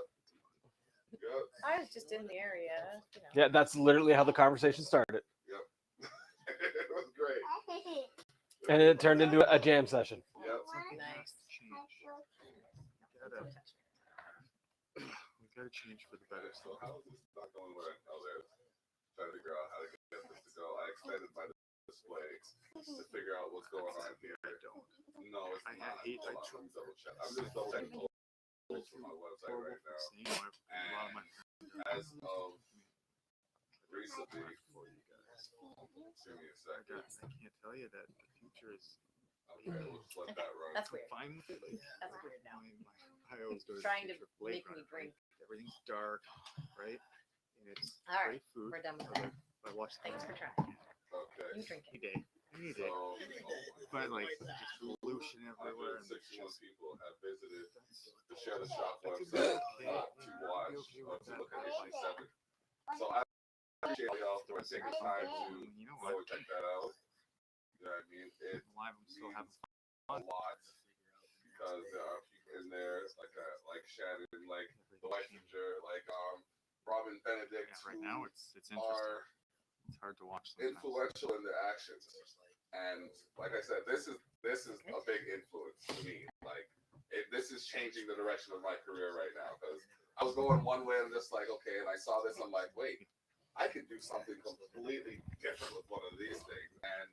Yep. I was just in the area. You know. Yeah, that's literally how the conversation started, It was great. and it turned into a jam session. Yep. Nice. we gotta change for the better. So how is this not going where I was trying to figure out how to get this to go? I extended my display to figure out what's going on here. I don't. No, it's I not. hate Hold I on, tr- let me double check. I'm just double checking those from my website Horrible right now. thing, you know, a lot of my As of recently, for you guys. give me a second. I can't tell you that the future is. Okay, we'll just let that run. That's weird. Fine with it. Like, That's weird now. I always go to the Trying to future Blade make me Runner, right? drink. Everything's dark, right? And it's All right, great food. we're done with I that. I watch Thanks for trying. Okay. You drink any it. day. Any day. So, But like just pollution everywhere. And it's 161 just, people have visited that's, the Share the Shop that's a website good to watch or to look at issue 7. So I appreciate y'all for taking time to You know go what? and check that out. You know what I mean? It Live, I'm still having means a lot because there are people in there like Shannon, like the licensure, like Robin Benedict, Yeah, right now it's interesting. are It's hard to watch sometimes. influential in their actions. And like I said, this is a big influence to me. Like this is changing the direction of my career right now because I was going one way and just like okay, and I saw this, I'm like, wait, I could do something completely different with one of these things. And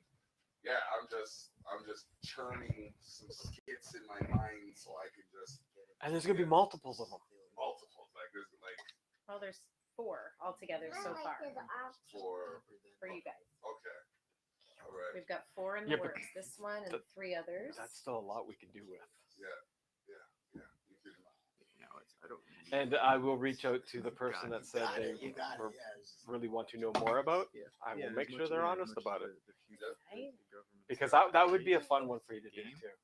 yeah, I'm just churning some skits in my mind so I can just And there's gonna be multiples of them. multiples like this like Well, there's 4 altogether so far for you guys. okay. All right. We've got 4 in the Yeah, but works. This one and that- 3 others. That's still a lot we can do with. Yeah. You can You know, it's, I don't. And I will reach out to the person that said they were- really want to know more about. I will make sure they're honest about it Right? because that would be a fun one for you to do too, It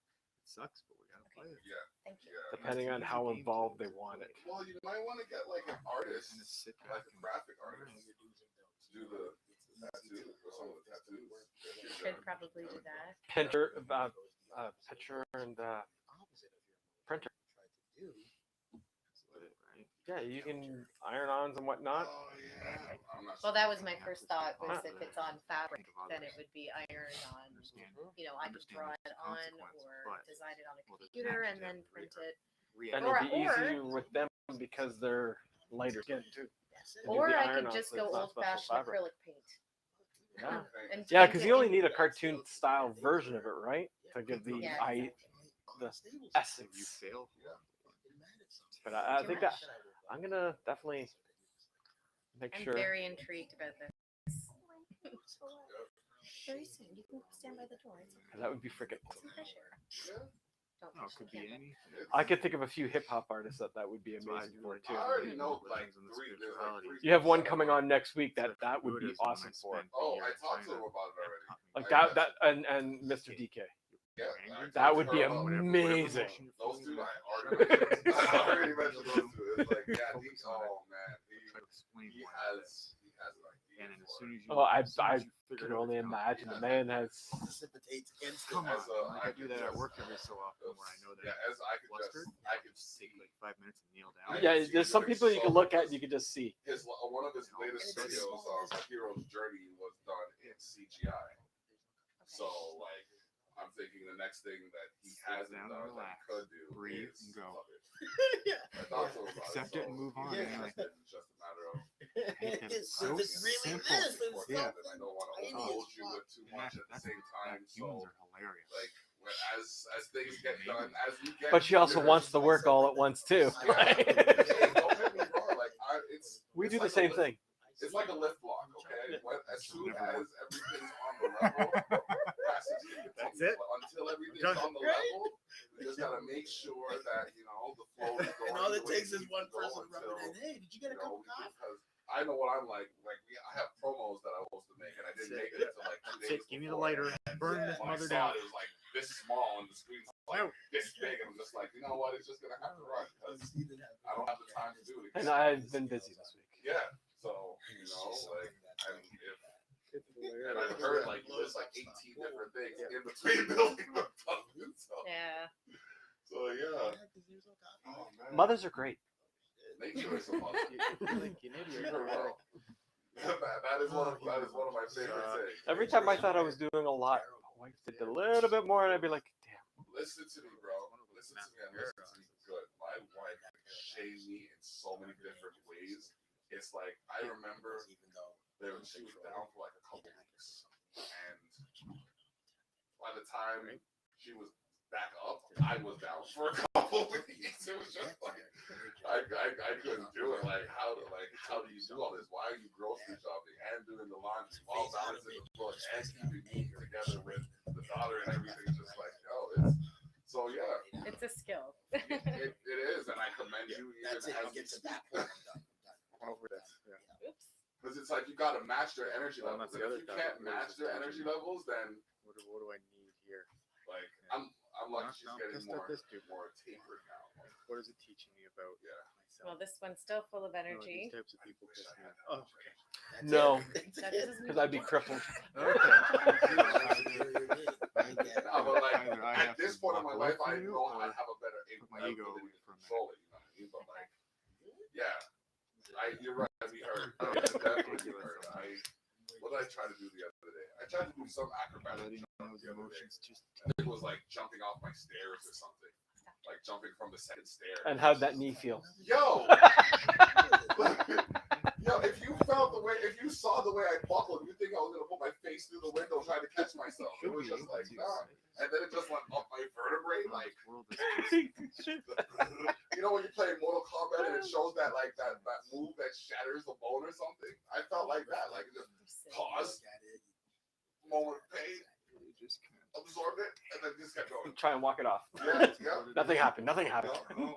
sucks, but we gotta play it. yeah. Thank you. Yeah. depending on how involved they want it. Well, you might want to get like an artist, Kind of sit like back a and graphic artist, to do the tattoo or some of the tattoos. Could probably do that. Printer, picture, and printer. split it, right? Yeah, you can iron-ons and whatnot. Oh yeah. I'm not Well, sure. that was my first thought was Huh. if it's on fabric, then it would be iron on. Understand. You know, I could Understand draw the it on consequence, or but- design it on a Well, the computer and connection then print it. And Or- it'd be or- easier with them because they're lighter skin too. They do Or the I could iron-ons, just so go it's not old special fashioned fabric. acrylic paint. Yeah, And yeah, paint because it you only in- need a cartoon style version of it, right? To give the Yeah, the If you essence. fail, But I think that I'm gonna definitely make I'm sure. very intrigued about this. Very soon. You can stand by the door. It's okay. 'Cause that would be freaking. It's a pleasure. Don't no, it push could the be camera. anything. I could think of a few hip hop artists that would be That's why I amazing do for like it too. I already know Depends like on the 3. There's like spirituality. 3. You have one coming on next week that would be Buddhism, awesome I for. spent a Oh, year I in talked to China. him about it already. Like I that and Mr. DK. Yeah, Angry? That would be Whatever amazing. emotion you're Those feeling, two, I like, already mentioned those two. It's like, yeah, Focus on it. oh man, try to explain he why has has an idea. And then as for soon it. as you, Oh, I as soon as you figure could it out, only it's gone. imagine the man has. Precipitates instant. Come on, As a- like I do that at just, work every so often where I know that Yeah, as I could flustered, I could take see like 5 minutes and kneel I down. Yeah, can see there's some like people you can so look at and much- you can just see. His one of his latest And it's videos, small, isn't it? Hero's Journey, was done in CGI. So like, I'm thinking the next thing that he Sit hasn't down, done that relax, he could do breathe, is and go. love it. Yeah. I thought so about Accept it and move on, Yeah, anyway. it's just a matter of It's so really simple. this. It's Yeah. and I don't want to tiny overload as you fuck. with too much at the same time. Humans So are hilarious. like, as things get done, as we get, But she also bigger- wants to work all at once too. Yeah, hey, don't get me wrong. Like, We it's do the like a same lift- thing. It's like a lift block, okay? As soon Never as work. everything's on the level, passage can That's continue. it. But until everything's Done. on the level, we just gotta make sure that the flow is going. And all it the way takes is needs one to go person rubbing until, in. Hey, did you get a cup of coffee? because I know what I'm like. Like I have promos that I was supposed to make, and I didn't make it until like 2 That's days. it. Give me the before. lighter. Burn this When I mother saw down. it, it was like this small, and the screen's like this big, and I'm just like, you know what? It's just gonna have to run because I don't have the time to do it. And I've been busy this week. Yeah. So like, and I've heard like he lists like 18 different things in between building the pumpkin. So Yeah. yeah. Oh, man. Mothers are great. Nature is a mother. You're like an Treat idiot. her well. that is one of my favorite things. Every time I thought I was doing a lot, my wife did a little bit more, and I'd be like, damn. Listen to me, bro. Listen to me and listen to me good. My wife shamed me in so many different ways. It's like I remember she was down for like a couple weeks, and by the time she was back up, I was down for a couple weeks. It was just like I couldn't do it. Like how do you do all this? Why are you grocery shopping and doing the laundry while balancing the book and keeping me together with the daughter and everything? It's just like it's so yeah. It's a skill. It is, and I commend you even That's it. as You get to that point. I'm done. Over this. Yeah. Oops. because it's like you got to match their energy Well, levels. that's And the if other you can't side. match their energy levels, then What do I need here? like Yeah. I'm lucky she's Not getting pissed at more this dude. tapered now. What is it teaching me about Yeah. Well, myself? this one's still full of No, energy. these types of people piss me off. Oh, okay. That's No. it. That doesn't- Because I'd be crippled. No, but like Either I have at this to point in my walk away life, I from you, know or I have a better put my ego ability away to for a minute. control it. You know what I mean? But like, yeah, you're right. I'd be hurt. Definitely be hurt. What did I try to do the other day? I tried to do some acrobatic Letting jump those the other day. emotions just I think it was like jumping off my stairs or something. Like jumping from the second stair. And how'd that knee feel? Yo! Yo, if you saw the way I buckled, you think I was gonna put my face through the window trying to catch myself. It was just like, nah. And then it just went up my vertebrae, like world is you know when you play Mortal Kombat and it shows that like that move that shatters the bone or something? I felt like that. Like it just pause, moment of pain, you just can't. absorbed it, and then just kept going. Try and walk it off. Yeah, yeah. Nothing happened. Nothing happened. No, no.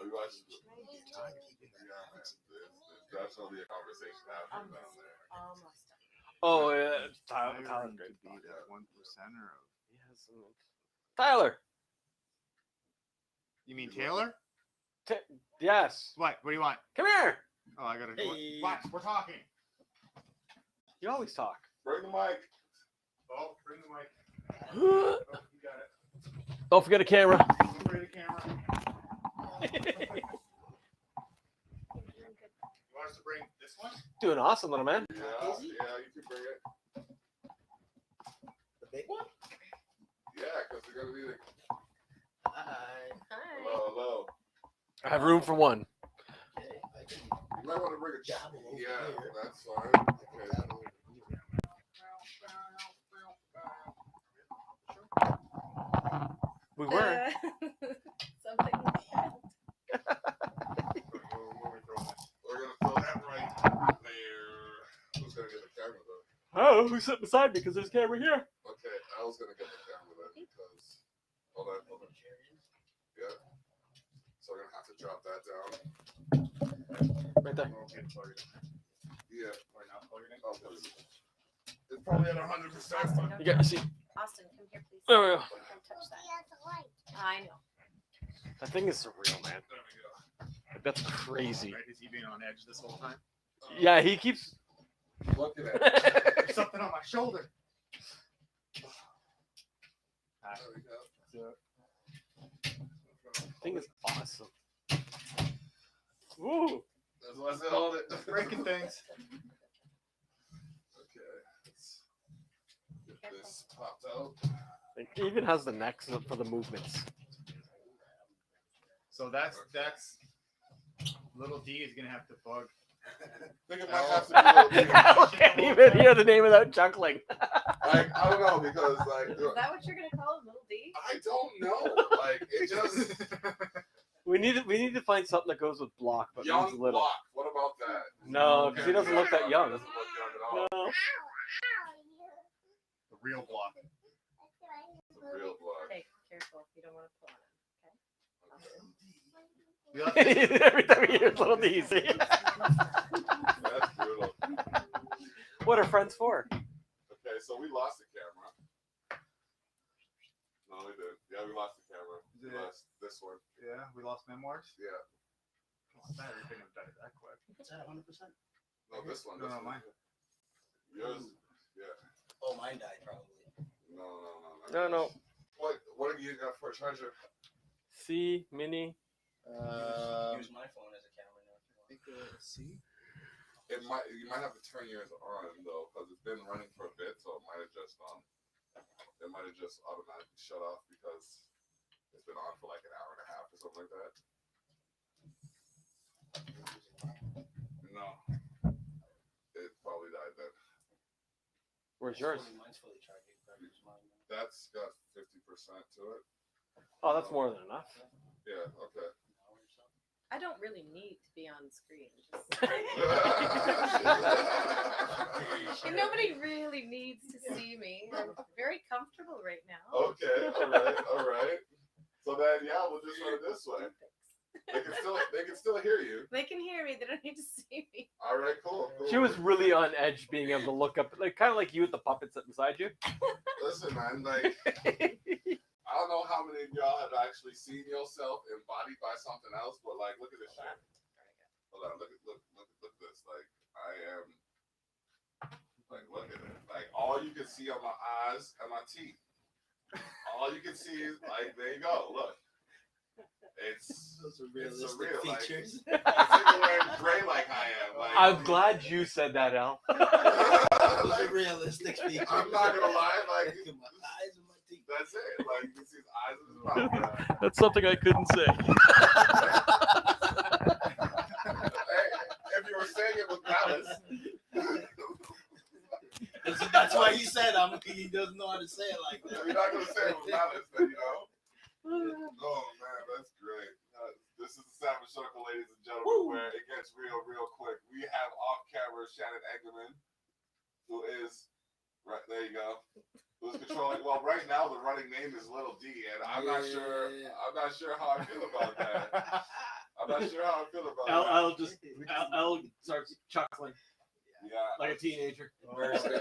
We watched there's definitely a conversation happening down there. Almost done. Oh, yeah. Tyler Tyler's to great. be that 1%er of. Yes. Tyler. You mean Taylor? Yes. What? What do you want? Come here. Oh, I gotta. Hey. What? We're talking. You always talk. Bring the mic. Oh, bring the mic. Don't Oh, you got it. forget a camera. Don't bring the camera. You want us to bring this one? Doing awesome, little man. Yeah, you can bring it. The big one? Yeah, because they're gonna be like, Hi. Hi. hello. I have room for one. Okay, I can You might want to bring a dabble over Yeah, here. that's fine. Okay. Dabble over here. We were. Something like that. We're gonna fill that right there. Who's gonna get the camera though? Oh, who's sitting beside me? Because there's a camera here. Okay, I was gonna get the camera then because hold on. Yeah. So we're gonna have to drop that down. Right there. Yeah. Or not plug it in? I'll put it in. It's probably at 100%. Austin, You got your seat. Austin, come here, please. There we go. Don't touch that. I know. That thing is surreal, man. There we go. Like, that's crazy. Right? Is he being on edge this whole time? Yeah, he keeps. Looking at it. There's something on my shoulder. There we go. Thing is awesome. Woo! That's it. Hold it. Breaking things. Okay. Let's get this popped out. It even has the necks for the movements. So that's little D is gonna have to bug. I think it might have to be a little I can't even hear the name without chuckling. like, I don't know, because like Is that what you're gonna call him, little D? I don't know. Like it just We need to find something that goes with block, but young means little. block. What about that? No, because he doesn't look that young. Doesn't look young at all. No. The real block. It's a real block. Okay, careful. You don't want to pull on him. We left it- Every time he hears little D's. That's brutal. What are friends for? Okay, so we lost the camera. No, we did. Yeah, we lost the camera. We Yeah. lost this one. Yeah, we lost memoirs. Yeah. Not everything have done it that quick. Is that 100%? No, this one. No, This no, one. mine. Yours. Yeah. Oh, mine died probably. No. No. What have you got for a charger? C, mini. Use my phone as a camera now if you want. See? You might have to turn yours on though, because it's been running for a bit, so it might have just automatically shut off because it's been on for like an hour and a half or something like that. No, it probably died then. Where's yours? Mine's fully charged. You can probably use mine now. That's got 50% to it. Oh, that's more than enough. Yeah. Okay. An hour or so. I don't really need to be on screen. Just... And nobody really needs to see me. I'm very comfortable right now. Okay. All right. So then, yeah, we'll just run it this way. They can still hear you. They can hear me. They don't need to see me. All right. Cool. She was really on edge, being able to look up, like kind of like you with the puppet sitting beside you. Listen, man. Like, I don't know how many of y'all have actually seen yourself embodied by something else, but like, look at this shit. Hold on. Look at this. Like, I am. Like, look at it. Like, all you can see are my eyes and my teeth. All you can see is like, there you go. Look. Those are It's realistic surreal, like- features. It's even wearing gray like I am. Like, I'm glad you said that, Al. Those are like, realistic features. I'm not gonna lie, like my eyes and my teeth. that's it. Like you can see his eyes and his mouth. That's something I couldn't say. Hey, if you were saying it with malice, That's why he said he doesn't know how to say it like if that. you're not gonna say it with malice, then you know. Oh man, that's great. This is the Savage Circle, ladies and gentlemen, where it gets real quick. We have off camera Shannon Engemann, who is right there. You go. Who's controlling? Well, right now the running name is Little D, and I'm not sure. I'm not sure how I feel about that. I'm not sure how I feel about that. I'll start chuckling Yeah. like a teenager. Bursted.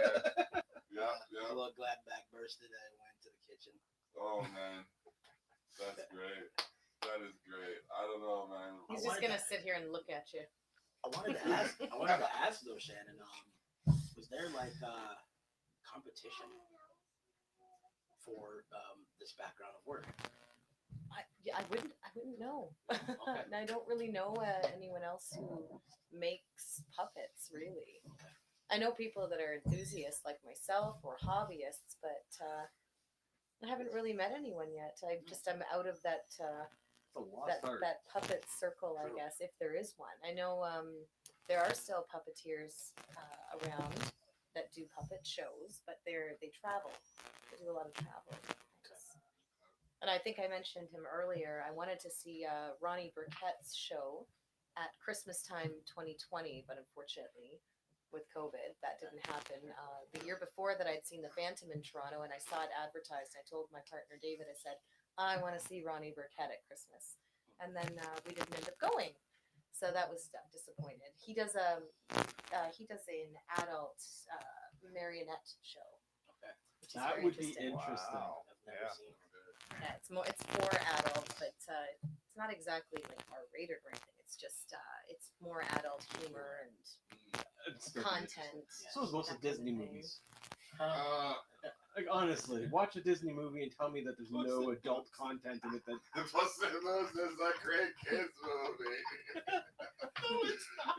Yeah. A little glad back bursted. I went to the kitchen. Oh man, that's great. That is great. I don't know, man. He's just gonna sit here and look at you. I wanted to ask though, Shannon. Was there like competition for this background of work? I wouldn't know. Okay. And I don't really know anyone else who makes puppets. Really, I know people that are enthusiasts like myself or hobbyists, but I haven't really met anyone yet. I'm out of that that puppet circle, I guess, if there is one. I know there are still puppeteers around that do puppet shows, but they travel. They do a lot of travel. And I think I mentioned him earlier. I wanted to see Ronnie Burkett's show at Christmas time 2020, but unfortunately, with COVID, that didn't happen. The year before that, I'd seen the Phantom in Toronto, and I saw it advertised. I told my partner David, I said, I want to see Ronnie Burkett at Christmas, and then we didn't end up going. So that was disappointed. He does an adult marionette show. Okay. Which is That very would be interesting. interesting. Wow. I've never Yeah. seen it. Yeah, it's for adults, but it's not exactly like R-rated or anything. It's just it's more adult humor and It's content. So is most that of kind of Disney thing. movies. Like honestly, watch a Disney movie and tell me that there's no adult content in it. That Puss in Boots is a great kids movie. No, it's not.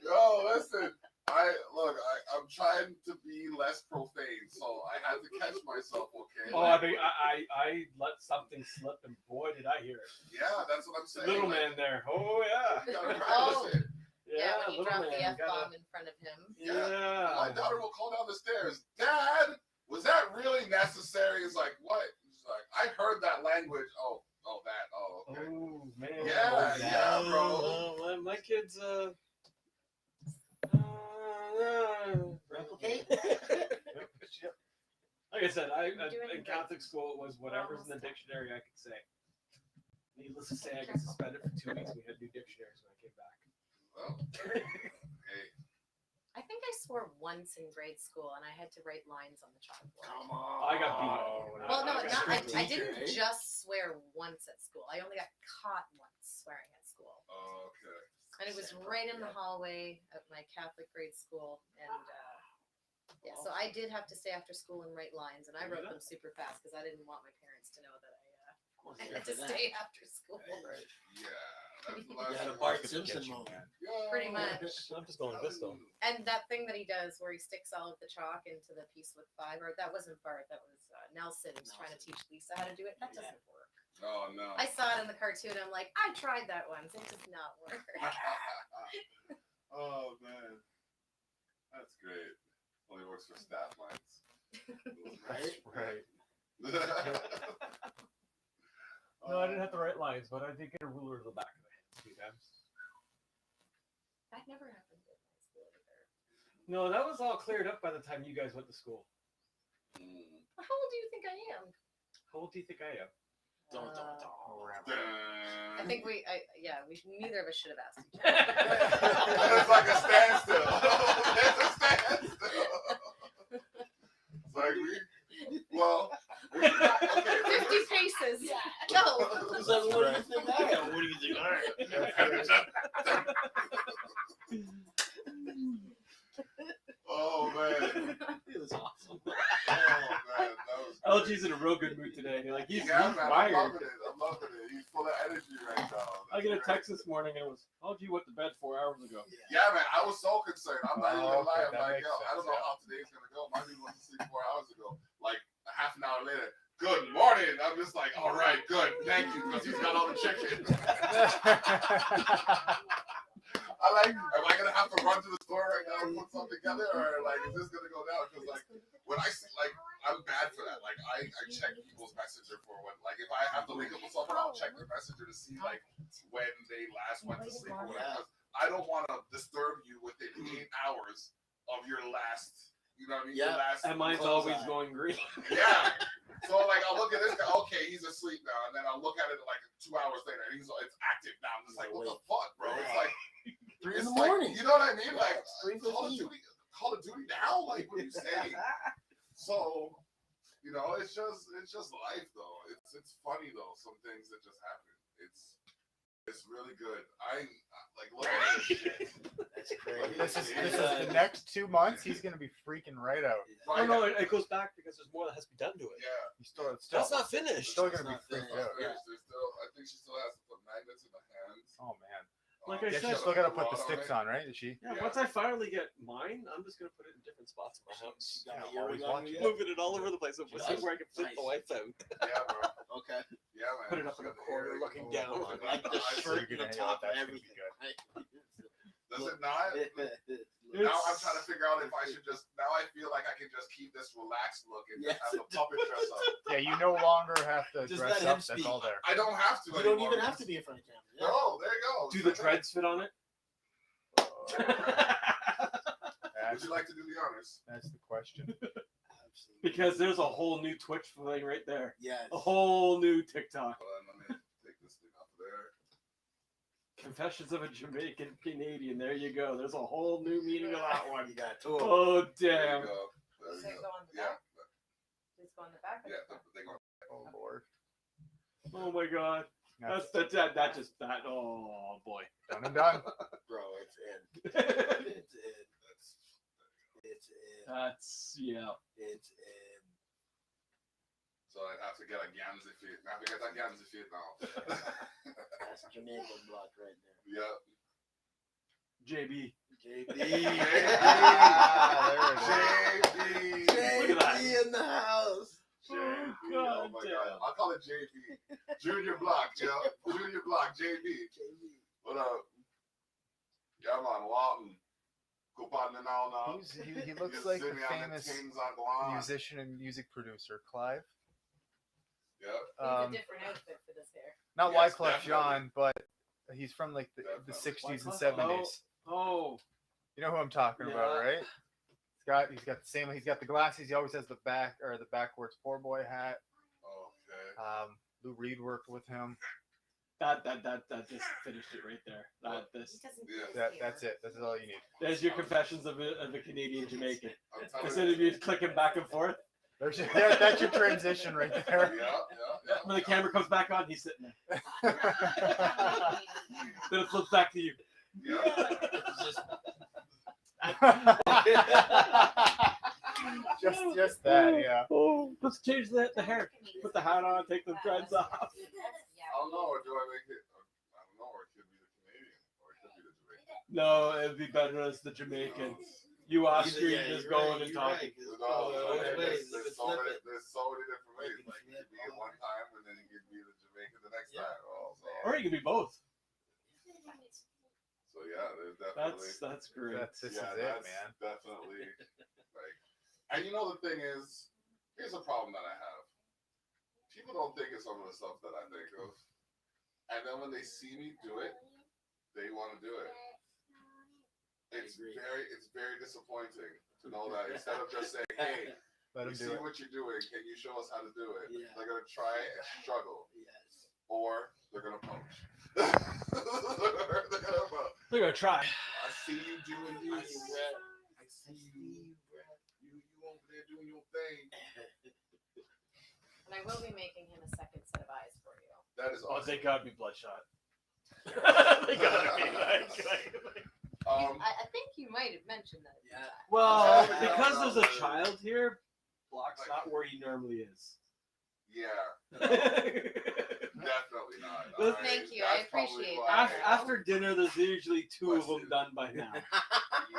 Yo, listen. I'm trying to be less profane, so I had to catch myself. Okay. oh, I think I let something slip, and boy, did I hear it. Yeah, that's what I'm saying. Little like, man there. Oh yeah. You gotta Oh. practice it. Yeah, when you little drop the man, F-bomb in front of him. Yeah. My daughter will call down the stairs. Dad, was that really necessary? It's like, what? She's like, I heard that language. Oh, that. Oh, okay. Oh man. Yeah, bro. My kids. Replicate? Like I said, Doing in Catholic school it was whatever's in the dictionary I could say. Needless to say, I got suspended for 2 weeks. We had new dictionaries when I came back. Well, hey, I think I swore once in grade school, and I had to write lines on the chalkboard. Come on. I got beat. Well, no, I I didn't just swear once at school. I only got caught once swearing at school. okay. And it was right in the hallway of my Catholic grade school. And yeah, so I did have to stay after school and write lines. And I wrote them super fast because I didn't want my parents to know that I had to stay after school. Yeah. That's the You last had a one. Bart Simpson moment. Yeah. Pretty much. I'm just going with this though. And that thing that he does where he sticks all of the chalk into the piece with 5, or that wasn't Bart, that was Nelson who's trying to teach Lisa how to do it. That doesn't work. Oh, no. I saw it in the cartoon. I'm like, I tried that once. It does not work. Oh, man. That's great. Only works for staff lines. Right. No, I didn't have to write lines, but I did get a ruler in the back of the head 2 times. That never happened in high school either. No, that was all cleared up by the time you guys went to school. How old do you think I am? How old do you think I am? I think we neither of us should have asked each other. It's like a standstill. It's a standstill. It's like okay. 50 paces. Go. It's like, what do you think I am? What do you think I am? Oh, man. It was awesome. Oh, man. That was LG's in a real good mood today. You're like, he's yeah, man. I'm wired. loving it. I'm loving it. He's full of energy right now. I get a That's text this morning and it was, LG went to bed 4 hours ago. Yeah, man, I was so concerned. I'm not even gonna lie. I'm that like, makes yo, I don't sense, know yeah. how today's gonna go. My dude went to sleep 4 hours ago. Like a half an hour later, good morning. I'm just like, all right, good, thank you, because he's got all the chicken. I like, am I gonna have to run to the store right now and put something together, or like, is this gonna go down? Because like, when I see, like, I'm bad for that. Like, I check people's messenger for when, like, if I have to link up with someone, I'll check their messenger to see like when they last went to sleep or whatever. 'Cause I don't want to disturb you within 8 hours of your last, you know what I mean? Yeah. Your last. And mine's Close always eye. going green. Yeah. So like I'll look at this guy, okay, he's asleep now, and then I'll look at it like 2 hours later, and it's active now. I'm just like, what the fuck, bro? It's like 3 in it's the like, morning. you know what I mean? Yeah, Like it's 3:15. Call of Duty now? Like what are you saying? So, you know, it's just life though. It's funny though, some things that just happen. It's really good. I like look at this shit. That's crazy. This is the next 2 months. He's gonna be freaking right out. Oh no, it goes back because there's more that has to be done to it. Yeah. He's still That's not finished. still gonna be It's not freaked finished. out. There's still, I think she still has to put magnets in the hands. Oh man. Like I Yeah, said, she's still gotta put the sticks on, right? Is she? Yeah, Yeah. once I finally get mine, I'm just gonna put it in different spots in my house. You got Yeah, my always earring on watching. yet? Moving it all over the place. I'm Nice. seeing where I can flip the Nice. lights out. Yeah, bro. Okay. Yeah, man. Put it up in a corner looking down. Oh, Like the I shirt see. and the Yeah, top and that's gonna be everything. Does it not? Now I'm trying to figure out if I should just. Now I feel like I can just keep this relaxed look and just Yes. have the puppet dress up. Yeah, you no longer have to Just dress let him up. That's speak. all there. I don't have to. You don't anymore. even have to be in front of camera. Yeah. No, there you go. Do the dreads fit on it? Would That's, you like to do the honors? that's the question. Absolutely. Because there's a whole new Twitch thing right there. Yes. A whole new TikTok. Hold on, let me take this thing off there. Confessions of a Jamaican Canadian. There you go. There's a whole new meaning of that one. You got two of them. Oh There damn. you go. There Does you it go. go on the Yeah, back? Does it go on the back? or yeah. the front? They go. Oh Lord. Oh my god. Oh boy. Done and done. Bro, it's in. That's It's in. It's in. yeah. It's in. So I'd have to get a Gamsey feet. I have to get that Gamsey feet now. That's Jamaican block right there. Yeah. JB. JB. Ah, there it is. JB. Look at that. JB in the house. JB. God Oh my damn. god. I'll call it JB. Junior Block, yo. Junior Block, JB. What up? Yeah, man. Walton. Coupon now. He looks like the famous musician and music producer, Clive. Yep. Needs a different outfit for this hair. Not Yes, Wyclef definitely. Jean, but he's from like the Definitely. 60s and Wyclef? 70s. Oh. You know who I'm talking about, Yeah. right? He's got the same. He's got the glasses. He always has the backwards poor boy hat. Okay. Lou Reed worked with him. That just finished it right there. He doesn't do his That's hair. it. That's all you need. There's your confessions of a Canadian Jamaican. I'm telling Instead of you clicking back and forth, That's your transition right there. Yeah. when the camera comes back on, he's sitting there. Then it flips back to you. Yeah. just that, yeah. Oh, let's change the hair. Put the hat on, take the dreads off. I don't know, or do I make it? I don't know, or it could be the Canadian, or it could be the Jamaican. No, it'd be better as the Jamaican. You Austrian Yeah, just you're going right, and you're talking. right, 'cause No, both ways, you there's could so flip many, it. there's so many different ways. You can Like, you flip could be it one time, and then you could be the Jamaican the next Yeah. time. Also. Or you can be both. So yeah, there's definitely. That's great. This yeah, is it, that's man. definitely like. And you know the thing is, here's a problem that I have. People don't think of some of the stuff that I think of, and then when they see me do it, they want to do it. It's very disappointing to know that instead of just saying, "Hey, Let we him see do it. what you're doing. Can you show us how to do it?" Yeah. They're gonna try and struggle, Yes. or they're gonna poach. They're gonna poach. They're gonna try. I see you doing I this. see that. I see you. You over there doing your thing. And I will be making him a second set of eyes for you. That is Oh, awesome. they gotta be bloodshot. They gotta be like. I think you might have mentioned that. Yeah. Well, Yeah, because no, there's a no. child here, Block's not where he normally is. Yeah, definitely not. Well, thank you. I That's probably appreciate why- that. After dinner, there's usually two of them done by now.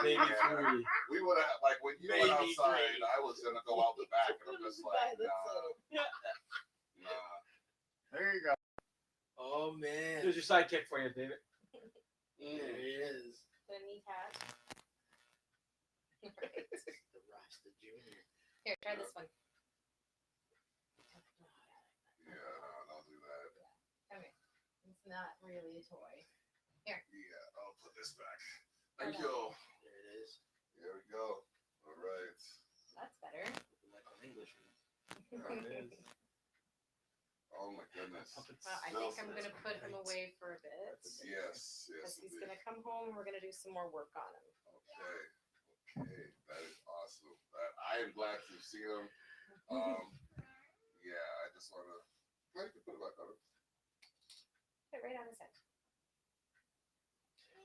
Maybe Yeah. three. We would have, like, when you went Maybe outside, three. I was gonna go out the back, and I'm just like, nah. There you go. Oh man. There's your sidekick for you, David. There he is. The neat hat. Right. The Rasta Junior. Here, try this one. Yeah, don't do that. Come here. It's not really a toy. Yeah, I'll put this back. Thank you. There it is. There we go. All right. That's better. Like an Englishman. Oh my goodness. Well, I think I'm gonna put him away for a bit. Yes, Because he's indeed. gonna come home and we're gonna do some more work on him. Okay, that is awesome. I am glad to see him. Yeah, I just wanna. Well, you can put it back on him. Put it right on his head.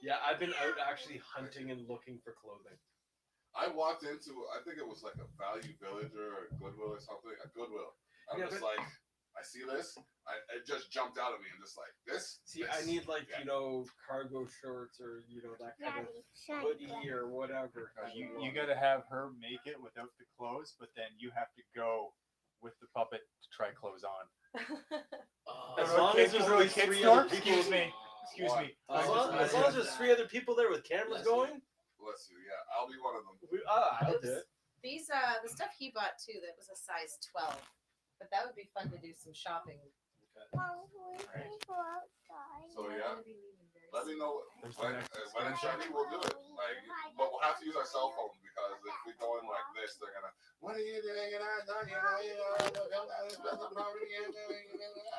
Yeah, I've been out actually hunting and looking for clothing. I walked into, I think it was like a Value Village or a Goodwill or something. A Goodwill. I'm Yeah, just but- like, I see this. It just jumped out at me and just like this. See, this. I need like yeah. cargo shorts or that kind of hoodie or whatever. You got to have her make it without the clothes, but then you have to go with the puppet to try clothes on. As Go to a long as there's go to a only kid three store? other people. Excuse me. Excuse me. As long as there's three other people there with cameras Bless you. going, Bless you. Yeah, I'll be one of them. I'll do it. These the stuff he bought too that was a size 12. But that would be fun to do some shopping. So yeah, I'm gonna be leaving very Let me know There's when the next it's ready. We'll do it. Like, but we'll have to use our cell phones because if we go in like this, they're gonna. What are you doing? I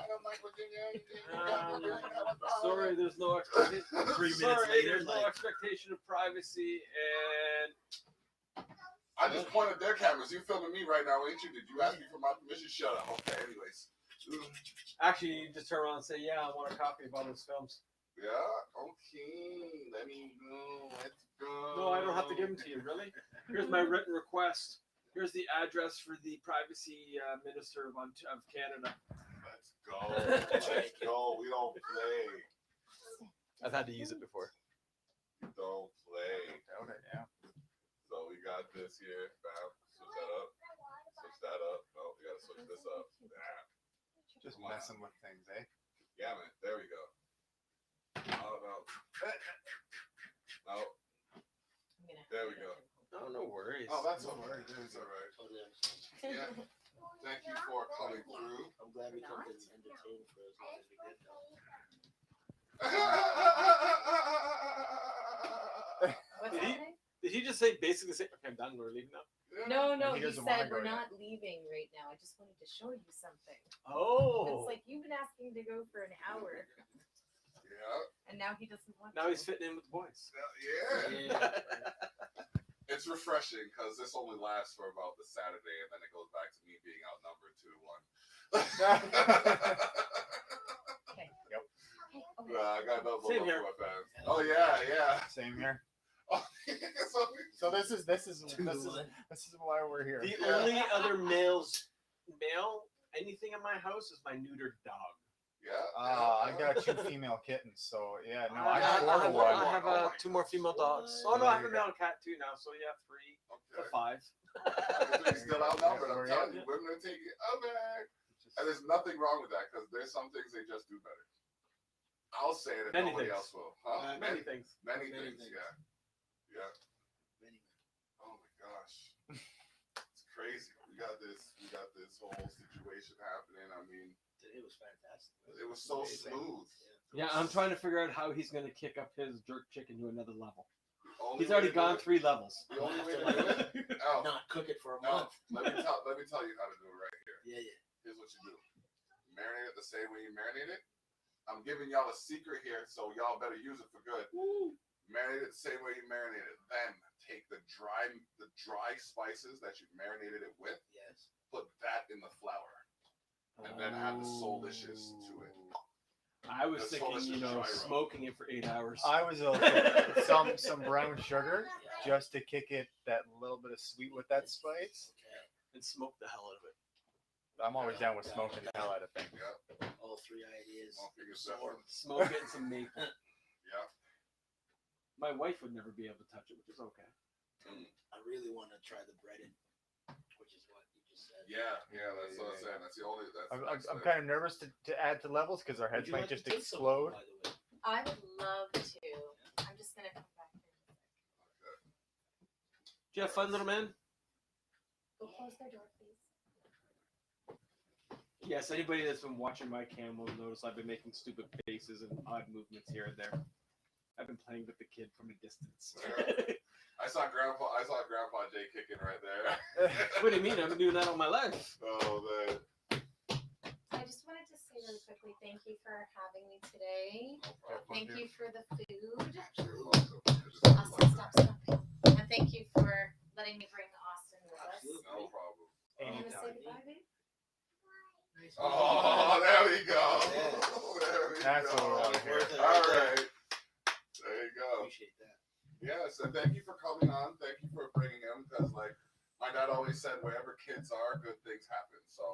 don't like what you're doing. Sorry, there's no expectation. 3 minutes Sorry, later, there's no like, expectation of privacy, and I just pointed their cameras. You filming me right now, ain't you? Did you ask me for my permission? Shut up. Okay. Anyways. actually, you just turn around and say, "Yeah, I want a copy of all those films." Yeah. Okay. Let me go. Let's go. No, I don't have to give them to you. Really? Here's my written request. Here's the address for the privacy minister of Canada. Let's go. Let's go. We don't play. I've had to use it before. We don't play. Doubt it, yeah. So we got this here. Bam. Switch that up. Switch that up. No, we gotta switch this up. Yeah. Just messing with things, eh? Yeah, man. There we go. Oh no. No. There we go. Oh, no worries. Oh, that's all right. It's all right. totally understand. Yeah. Thank you for coming through. I'm glad we kept it entertained for as long as we did, though. What's Did he- happening? Did he just say basically say, "Okay, I'm done. We're leaving now"? No, He he doesn't wanna said go we're yet. not leaving right now. I just wanted to show you something. Oh. It's like you've been asking to go for an hour, Yeah. and now he doesn't want Now to. he's fitting in with the boys. Yeah. It's refreshing because this only lasts for about the Saturday, and then it goes back to me being outnumbered 2-1. Okay. Yep. Okay, okay. Yeah, I got no Same love here. for my fans. Oh yeah, yeah. Same here. So, So this is 2-1. why we're here. The Yeah. only other male anything in my house is my neutered dog. yeah. I got 2 female kittens, so yeah, no, I, I'm I, 4 to I 1. have Oh my 2 more female dogs. What? Oh no, I have There a you go. male cat too now. So yeah, 3 to Okay. 5. You're still outnumbered. I'm Where telling you you, women are taking it over. And there's nothing wrong with that because there's some things they just do better. I'll say it if Many nobody things. else will. Huh? Many things. Many Many things, things. yeah. Yeah. Many men. Oh my gosh. It's crazy. We got this whole situation happening. I mean, Today was fantastic. it was so Amazing. smooth. Yeah, I'm trying to figure out how he's going to kick up his jerk chicken to another level. The only He's already way to do gone it- 3 levels. The only way to do it. Al, Not cook it for a Al, month. let me tell you how to do it right here. Yeah. Here's what you do. Marinate it the same way you marinate it. I'm giving y'all a secret here, so y'all better use it for good. Marinate it the same way you marinate it. Then take the dry spices that you marinated it with, Yes. put that in the flour, and then add the soulishes to it. I was The thinking, soulless you know, gyro. smoking it for 8 hours. I was some brown sugar just to kick it that little bit of sweet with that spice. Okay. And smoke the hell out of it. I'm always down with smoking the hell out of things. Yeah. All 3 ideas. All fingers absorbed. Smoke it and some maple. Yeah. My wife would never be able to touch it, which is okay. I really want to try the breaded, which is what you just said. Yeah. That's what I'm saying. That's the only. I'm kind of nervous to add to levels because our Would heads you might like to just take some, explode. by the way? I would love to. I'm just gonna come back here. Do you have fun, little man? Go close their door, please. Yes, anybody that's been watching my cam will notice I've been making stupid faces and odd movements here and there. I've been playing with the kid from a distance. I saw Grandpa Jay kicking right there. What do you mean? I've been doing that all my life. Oh man. I just wanted to say really quickly, thank you for having me today. No problem. Thank you for the food. You're welcome. Austin, stop. And thank you for letting me bring Austin with us. Absolutely. No problem. You want to Anytime. say goodbye, babe? Oh, there we go. Yeah. There we That's go. what I wanna hear. All right. There you go. Appreciate that. Yes, and thank you for coming on. Thank you for bringing him because, like, my dad always said, wherever kids are, good things happen. So,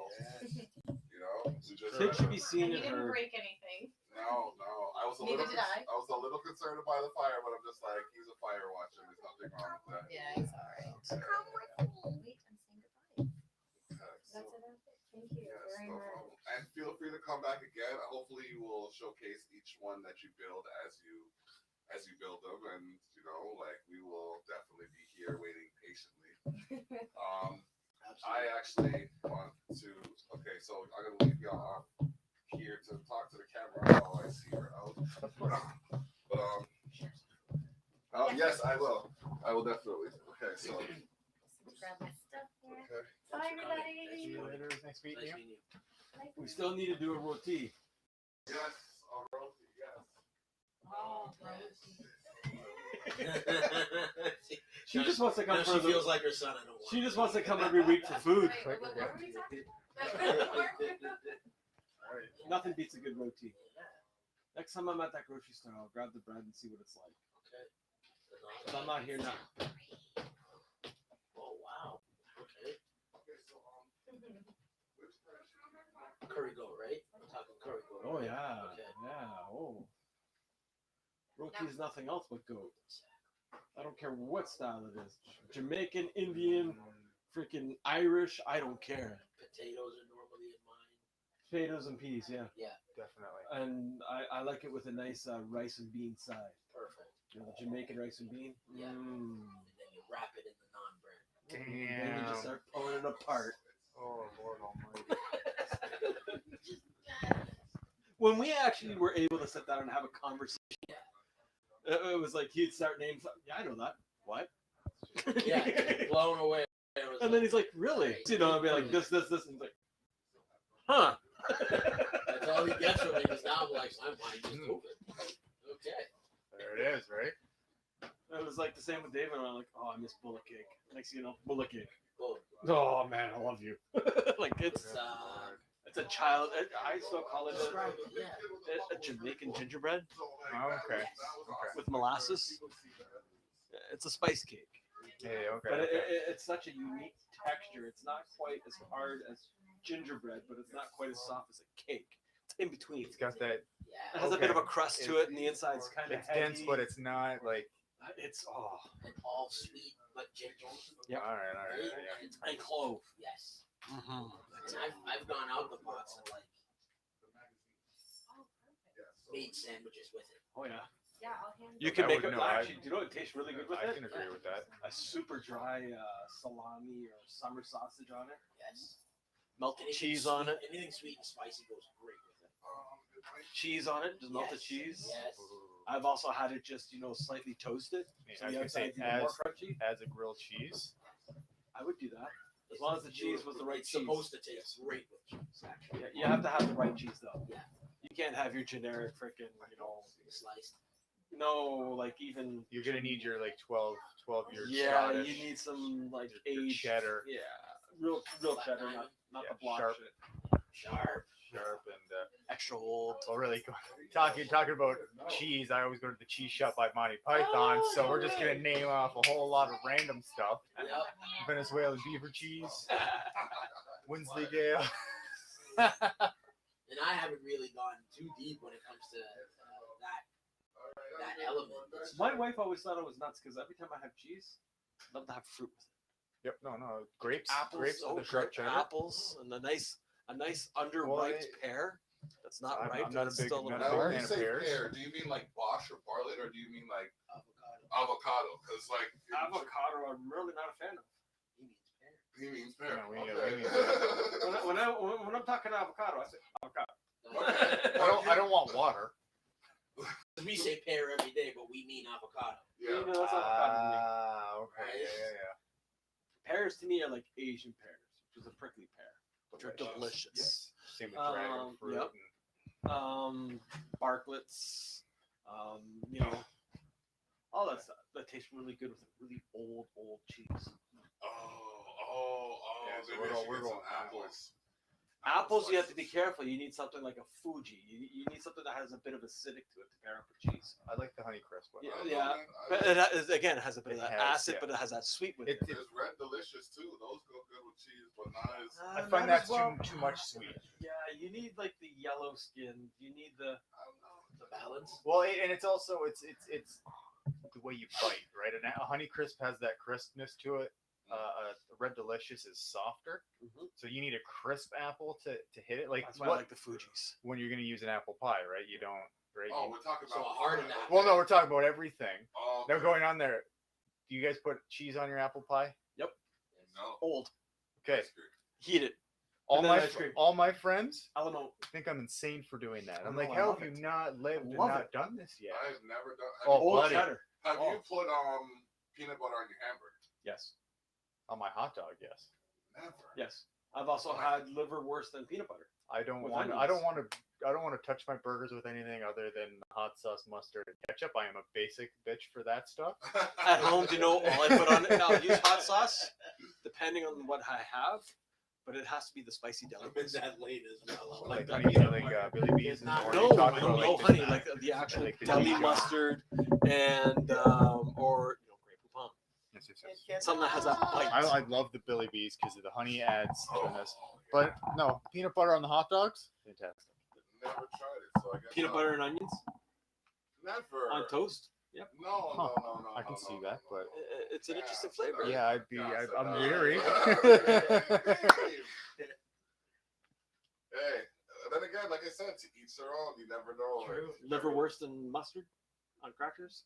you know, we just Kids should be And seen you and didn't heard. break anything. No. I was a Neither little. did I. I was a little concerned by the fire, but I'm just like, he's a fire watcher. There's nothing wrong with that. Yeah, he's all right. Come with me. Wait, I'm saying goodbye. Okay, so- That's it. Thank you Yes, very no much. problem. And feel free to come back again. Hopefully, you will showcase each one that you build as you build them, and you know, like we will definitely be here waiting patiently. I Absolutely. actually want to. Okay, so I'm gonna leave y'all off here to talk to the camera. Oh, I see her out. But Yes, I will. I will definitely. Okay, so. Grab my stuff here. Okay. Bye, See everybody. you later. It was nice meeting Nice you. meeting you. We still need to do a roti. Yes, all roti, yes. Oh, She just wants to come Now for she feels like her son. I don't want She just wants to come every week for food. Wait, what were we talking Nothing beats a good roti. Next time I'm at that grocery store, I'll grab the bread and see what it's like. Okay. 'Cause I'm not here now. Oh wow. Okay. Okay, so which version? Curry goat, right? We're talking curry goat. Oh yeah, Okay. yeah. Oh, roti is nothing else but goat. I don't care what style it is. Jamaican, Indian, freaking Irish. I don't care. Potatoes are normally in mine. Potatoes and peas, yeah. Definitely. And I like it with a nice rice and bean side. Perfect. You know, the Jamaican rice and bean. Yeah. Mm. And then you wrap it in the naan bread. Then you just start pulling it apart. Oh, Lord Almighty. When we actually were able to sit down and have a conversation, it was like he'd start naming something. Yeah, I know that. What? Yeah. Blown away. It was And then he's like, really? You know, I'd be like, this, and he's like, huh? That's all he gets from me is now I'm like, I'm just open. Okay. There it is, right? It was like the same with David. And I'm like, oh, I miss bullet cake. Next thing you know, bullet cake. Boom. Oh man, I love you. Like it's a child. I still call it Describe it, yeah. a Jamaican gingerbread Oh, okay. with molasses. It's a spice cake, Hey, okay. but okay. it's such a unique texture. It's not quite as hard as gingerbread, but it's not quite as soft as a cake. It's in between. It's got that. It Yeah. has a bit of a crust to it, and the inside's kind of It's dense, but it's not like. it's And all sweet, but gentle. Yeah. All right. Right? Yeah. It's and clove. Yes. Mm-hmm. And I've gone out the box and like Oh, perfect. made sandwiches with it. Oh yeah. Yeah, I'll hand You it. can I make it. would know, Actually, do you know what tastes really good with I it? can agree with that. A super dry salami or summer sausage on it. Yes. Melted Anything cheese sweet, on it. Anything sweet and spicy goes great with it. Cheese on it. Just melted Yes. cheese. Yes. I've also had it just slightly toasted. Yeah, So I was the gonna say outside's even more as crunchy. a grilled cheese. I would do that. As long as the cheese was the right It's cheese. supposed to taste great with cheese, actually. Yeah, you have to have the right cheese though. Yeah. You can't have your generic freaking, Sliced. like even. You're gonna need your like 12 year Yeah, Scottish. you need some like your aged cheddar. Yeah, real Flat cheddar, diamond. not Yeah, the block sharp. shit. Sharp. and Extra old. well, really talking about cheese. I always go to the cheese shop by Monty Python, so we're just gonna name off a whole lot of random stuff. Yep. Venezuelan beaver cheese, Wensleydale. And I haven't really gone too deep when it comes to that element. It's- My wife always thought I was nuts because every time I have cheese, I love to have fruit with it. Yep, no, grapes, Apples, grapes, oh, the sharp cheddar. apples, and a nice underripe Well, pear that's not I'm ripe. not a that's big- still not a a Now, big when fan you of say pears. pear, do you mean like Bosch or Bartlett, or do you mean like avocado. avocado? Because like avocado. I'm really not a fan of. He means pear. he means pear. No, we Okay. need When I'm talking avocado, I say avocado. Okay. I don't want water. We say pear every day, but we mean avocado. Yeah. That's avocado to me. Okay, yeah. Pears to me are like Asian pears, which is a prickly pear, which are Delicious. delicious. Yes. Same with dragon fruit. Yep. Bartlett's, all that stuff. That tastes really good with a really old cheese. Oh. Yeah, so Maybe I should we're get some going apples. Apples, you have to be careful. You need something like a Fuji. You need something that has a bit of acidic to it to pair up with cheese. I like the honey crisp one. Yeah. I don't know, man. But it has a bit of It that has, acid, yeah. but it has that sweet with it. There's red delicious too. Those go good with cheese, but not as. I find not as that's too much sweet. Yeah, you need like the yellow skin. You need the. I don't know. The balance. Well, and it's also it's the way you bite, right? And a honey crisp has that crispness to it. A red delicious is softer, so you need a crisp apple to hit it. Like That's why I like the Fuji's. when you're gonna use an apple pie, right? You don't, right? Oh, we're talking So about a hardened apple. Well, no, we're talking about everything. Oh, Now going on there, do you guys put cheese on your apple pie? no. Old. Okay, That's good. Heat it. all And then my ice cream. all my friends Alamo. think I'm insane for doing that. I'm Oh, like, I how love have you it. not lived and Love not it. done this yet? I've never done. Oh, Old buddy. cheddar. Have Oh. you put peanut butter on your hamburger? Yes. On my hot dog, yes. Never. Yes. I've also had liverwurst and peanut butter. I don't With want. I onions. don't want to touch my burgers with anything other than hot sauce, mustard, and ketchup. I am a basic bitch for that stuff. At home, you know, all I put on it, I'll use hot sauce, depending on what I have, but it has to be the spicy deli. I've been that late as well. Like that. Billy Bees and No, or No, you talking about no, like honey, the- like the actual like the deli Dijon. mustard and or Grey Poupon. Yes, yes, yes. Something that has that bite. I love the Billy Bees because the honey adds to this. But no, peanut butter on the hot dogs, fantastic. Never tried it, so I guess Peanut butter and onions Never. on toast. Yep. No, Huh. no, no, no. I can no, see no, that, no, but- no. It's an interesting Yeah, flavor. Yeah, I'm weary. Hey, then again, like I said, to each their own. You never know. True. Liverwurst and mustard on crackers.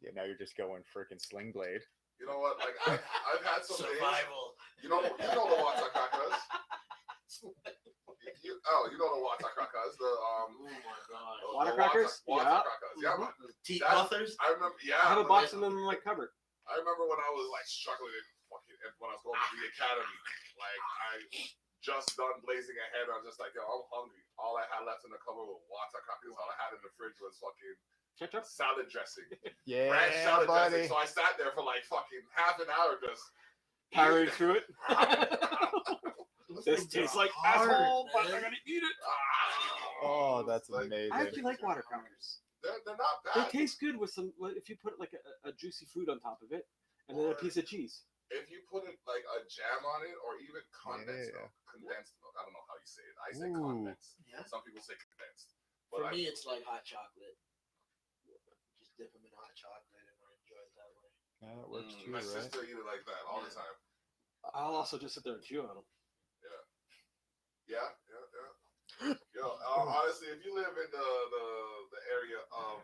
Yeah, now you're just going freaking sling blade. You know what? Like I've had some days. Survival. You know the Wata crackers. You know the Wata crackers. The Oh my god. Water crackers? Wata Yeah. crackers. Yeah, man. Teeth That- buffers? I remember. Yeah. I have a man. box of them in my cupboard. I remember when I was like struggling in when I was going to the academy. Like I just done blazing ahead. I was just like, yo, I'm hungry. All I had left in the cupboard was Wata crackers. All I had in the fridge was fucking Ketchup. salad dressing. Yeah, Ranch salad buddy. dressing. So I sat there for like fucking half an hour just Parry eating it. through it. This tastes like asshole, but I'm gonna eat it. Oh, that's Like, amazing. I actually like water crackers. They're not They bad. taste good with some. If you put like a juicy fruit on top of it, and then a piece of cheese. If you put it like a jam on it or even condensed Yeah. milk. Condensed milk. I don't know how you say it. I say Ooh. condensed. Yeah. Some people say condensed. For But me, it's like hot chocolate. Just dip them in hot chocolate and I enjoy it that way. Yeah, that works too, my right? sister eat it like that all the time. I'll also just sit there and chew on them. Yeah. Yo, honestly, if you live in the area of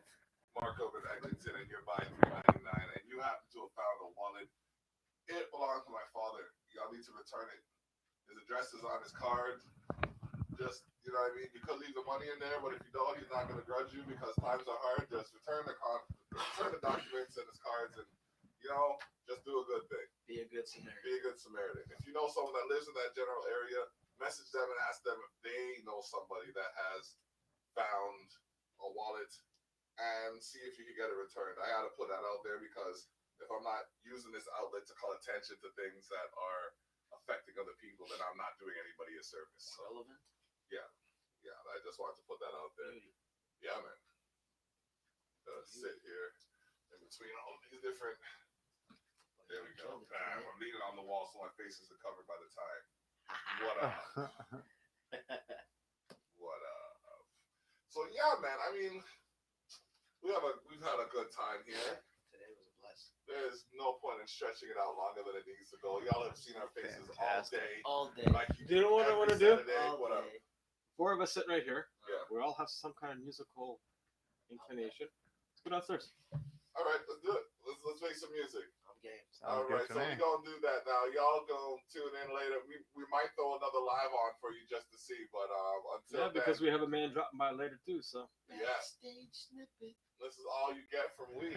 Markham and Eglinton and you're buying $3.99 and you happen to have found a wallet, it belongs to my father. Y'all need to return it. His address is on his card. Just, you know what I mean? You could leave the money in there, but if you don't, he's not going to grudge you because times are hard. Just return the documents and his cards and, you know, just do a good thing. Be a good Samaritan. Be a good Samaritan. If you know someone that lives in that general area, message them and ask them if they know somebody that has found a wallet and see if you can get it returned. I got to put that out there because if I'm not using this outlet to call attention to things that are affecting other people, then I'm not doing anybody a service. So, Relevant. yeah, I just wanted to put that out there. Beauty. Yeah, man. Sit here in between all these different. There we go. Bam. I'm leaning on the wall so my face isn't covered by the time. What up? What up? So yeah, man. I mean, we've had a good time here. Today was a blessing. There's no point in stretching it out longer than it needs to go. Y'all have seen our faces Fantastic. all day. All day. Like Do you know what I every wanna do? Saturday, All what up? day. 4 of us sitting right here. Yeah. We all have some kind of musical inclination. Let's go downstairs. All right, let's do it. Let's make some music. I'm game. All Sounds good right, to so me. we gonna do that now. Y'all gonna tune in later. We might throw another live on for you just to see, but until Yeah, because then, we have a man dropping by later too. So Yeah. Backstage snippet. this is all you get from we.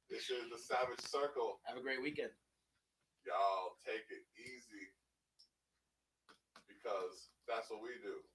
This is the Savage Circle. Have a great weekend. Y'all take it easy because that's what we do.